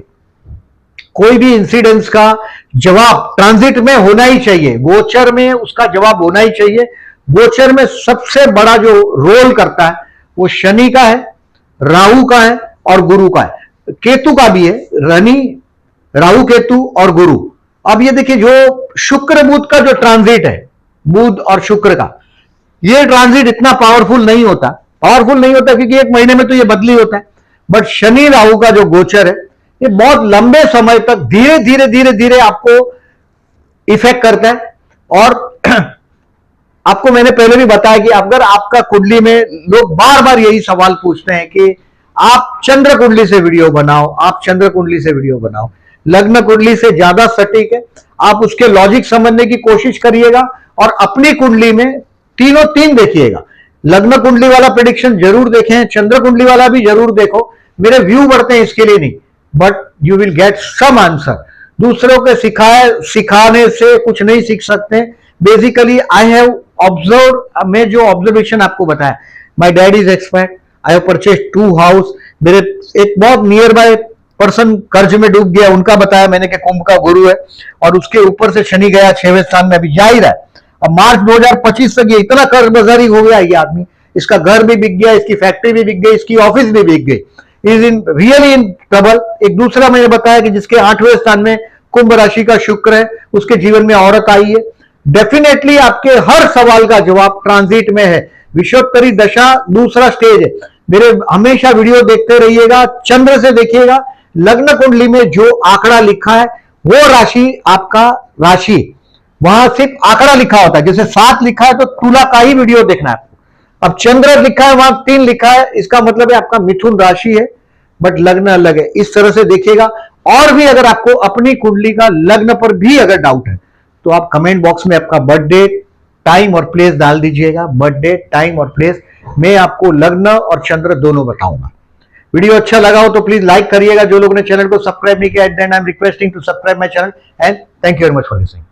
कोई भी इंसिडेंस का जवाब ट्रांजिट में होना ही चाहिए, गोचर में उसका जवाब होना ही चाहिए। गोचर में सबसे बड़ा जो रोल करता है वो शनि का है, राहु का है और गुरु का है, केतु का भी है, राहु केतु और गुरु। अब ये देखिए, जो शुक्र बुध का जो ट्रांजिट है, बुध और शुक्र का, ये ट्रांजिट इतना पावरफुल नहीं होता, पावरफुल नहीं होता, क्योंकि एक महीने में तो ये बदली होता है। बट शनि राहु का जो गोचर है ये बहुत लंबे समय तक धीरे धीरे धीरे धीरे आपको इफेक्ट करता है। और आपको मैंने पहले भी बताया कि अगर आपका कुंडली में, लोग बार बार यही सवाल पूछते हैं कि आप चंद्र कुंडली से वीडियो बनाओ, आप चंद्र कुंडली से वीडियो बनाओ। लग्न कुंडली से ज्यादा सटीक है, आप उसके लॉजिक समझने की कोशिश करिएगा और अपनी कुंडली में तीनों तीन देखिएगा। लग्न कुंडली वाला प्रेडिक्शन जरूर देखें, चंद्र कुंडली वाला भी जरूर देखो। मेरे व्यू बढ़ते हैं इसके लिए नहीं, but you will get some answer. दूसरों के सिखाने से कुछ नहीं सीख सकते। बेसिकली आई हैव ऑब्जर्व, मैं जो ऑब्जर्वेशन आपको बताया, my dad is expert, I have purchase 2 house. मेरे एक बहुत नियर बाय पर्सन कर्ज में डूब गया, उनका बताया मैंने कि कुंभ का गुरु है और उसके ऊपर से शनि गया 6वें स्थान में, अभी जा ही रहा है। अब मार्च 2025 तक ये इतना कर्ज बाजारी हो गया ये आदमी, इसका घर भी बिक गया, इसकी फैक्ट्री भी बिक गई, इसकी ऑफिस भी बिक गई। Is in really in trouble. एक दूसरा मैंने बताया कि जिसके 8वें स्थान में कुंभ राशि का शुक्र है, उसके जीवन में औरत आई है। डेफिनेटली आपके हर सवाल का जवाब ट्रांजिट में है। विषयोत्तरी दशा दूसरा स्टेज है। मेरे हमेशा वीडियो देखते रहिएगा, चंद्र से देखिएगा, लग्न कुंडली में जो आंकड़ा लिखा है वो राशि आपका राशि, वहां सिर्फ आंकड़ा लिखा होता है। जैसे 7 लिखा है तो तुला का ही वीडियो देखना है। अब चंद्र लिखा है, वहां 3 लिखा है, इसका मतलब है आपका मिथुन राशि है, बट लग्न अलग है। इस तरह से देखिएगा। और भी अगर आपको अपनी कुंडली का लग्न पर भी अगर डाउट है तो आप कमेंट बॉक्स में आपका बर्थ डेट, टाइम और प्लेस डाल दीजिएगा। बर्थ डेट, टाइम और प्लेस, मैं आपको लग्न और चंद्र दोनों बताऊंगा। वीडियो अच्छा लगा हो तो प्लीज लाइक करिएगा। जो लोगों ने चैनल को सब्सक्राइब नहीं किया, at the end I am requesting to subscribe my channel and thank you very much for listening.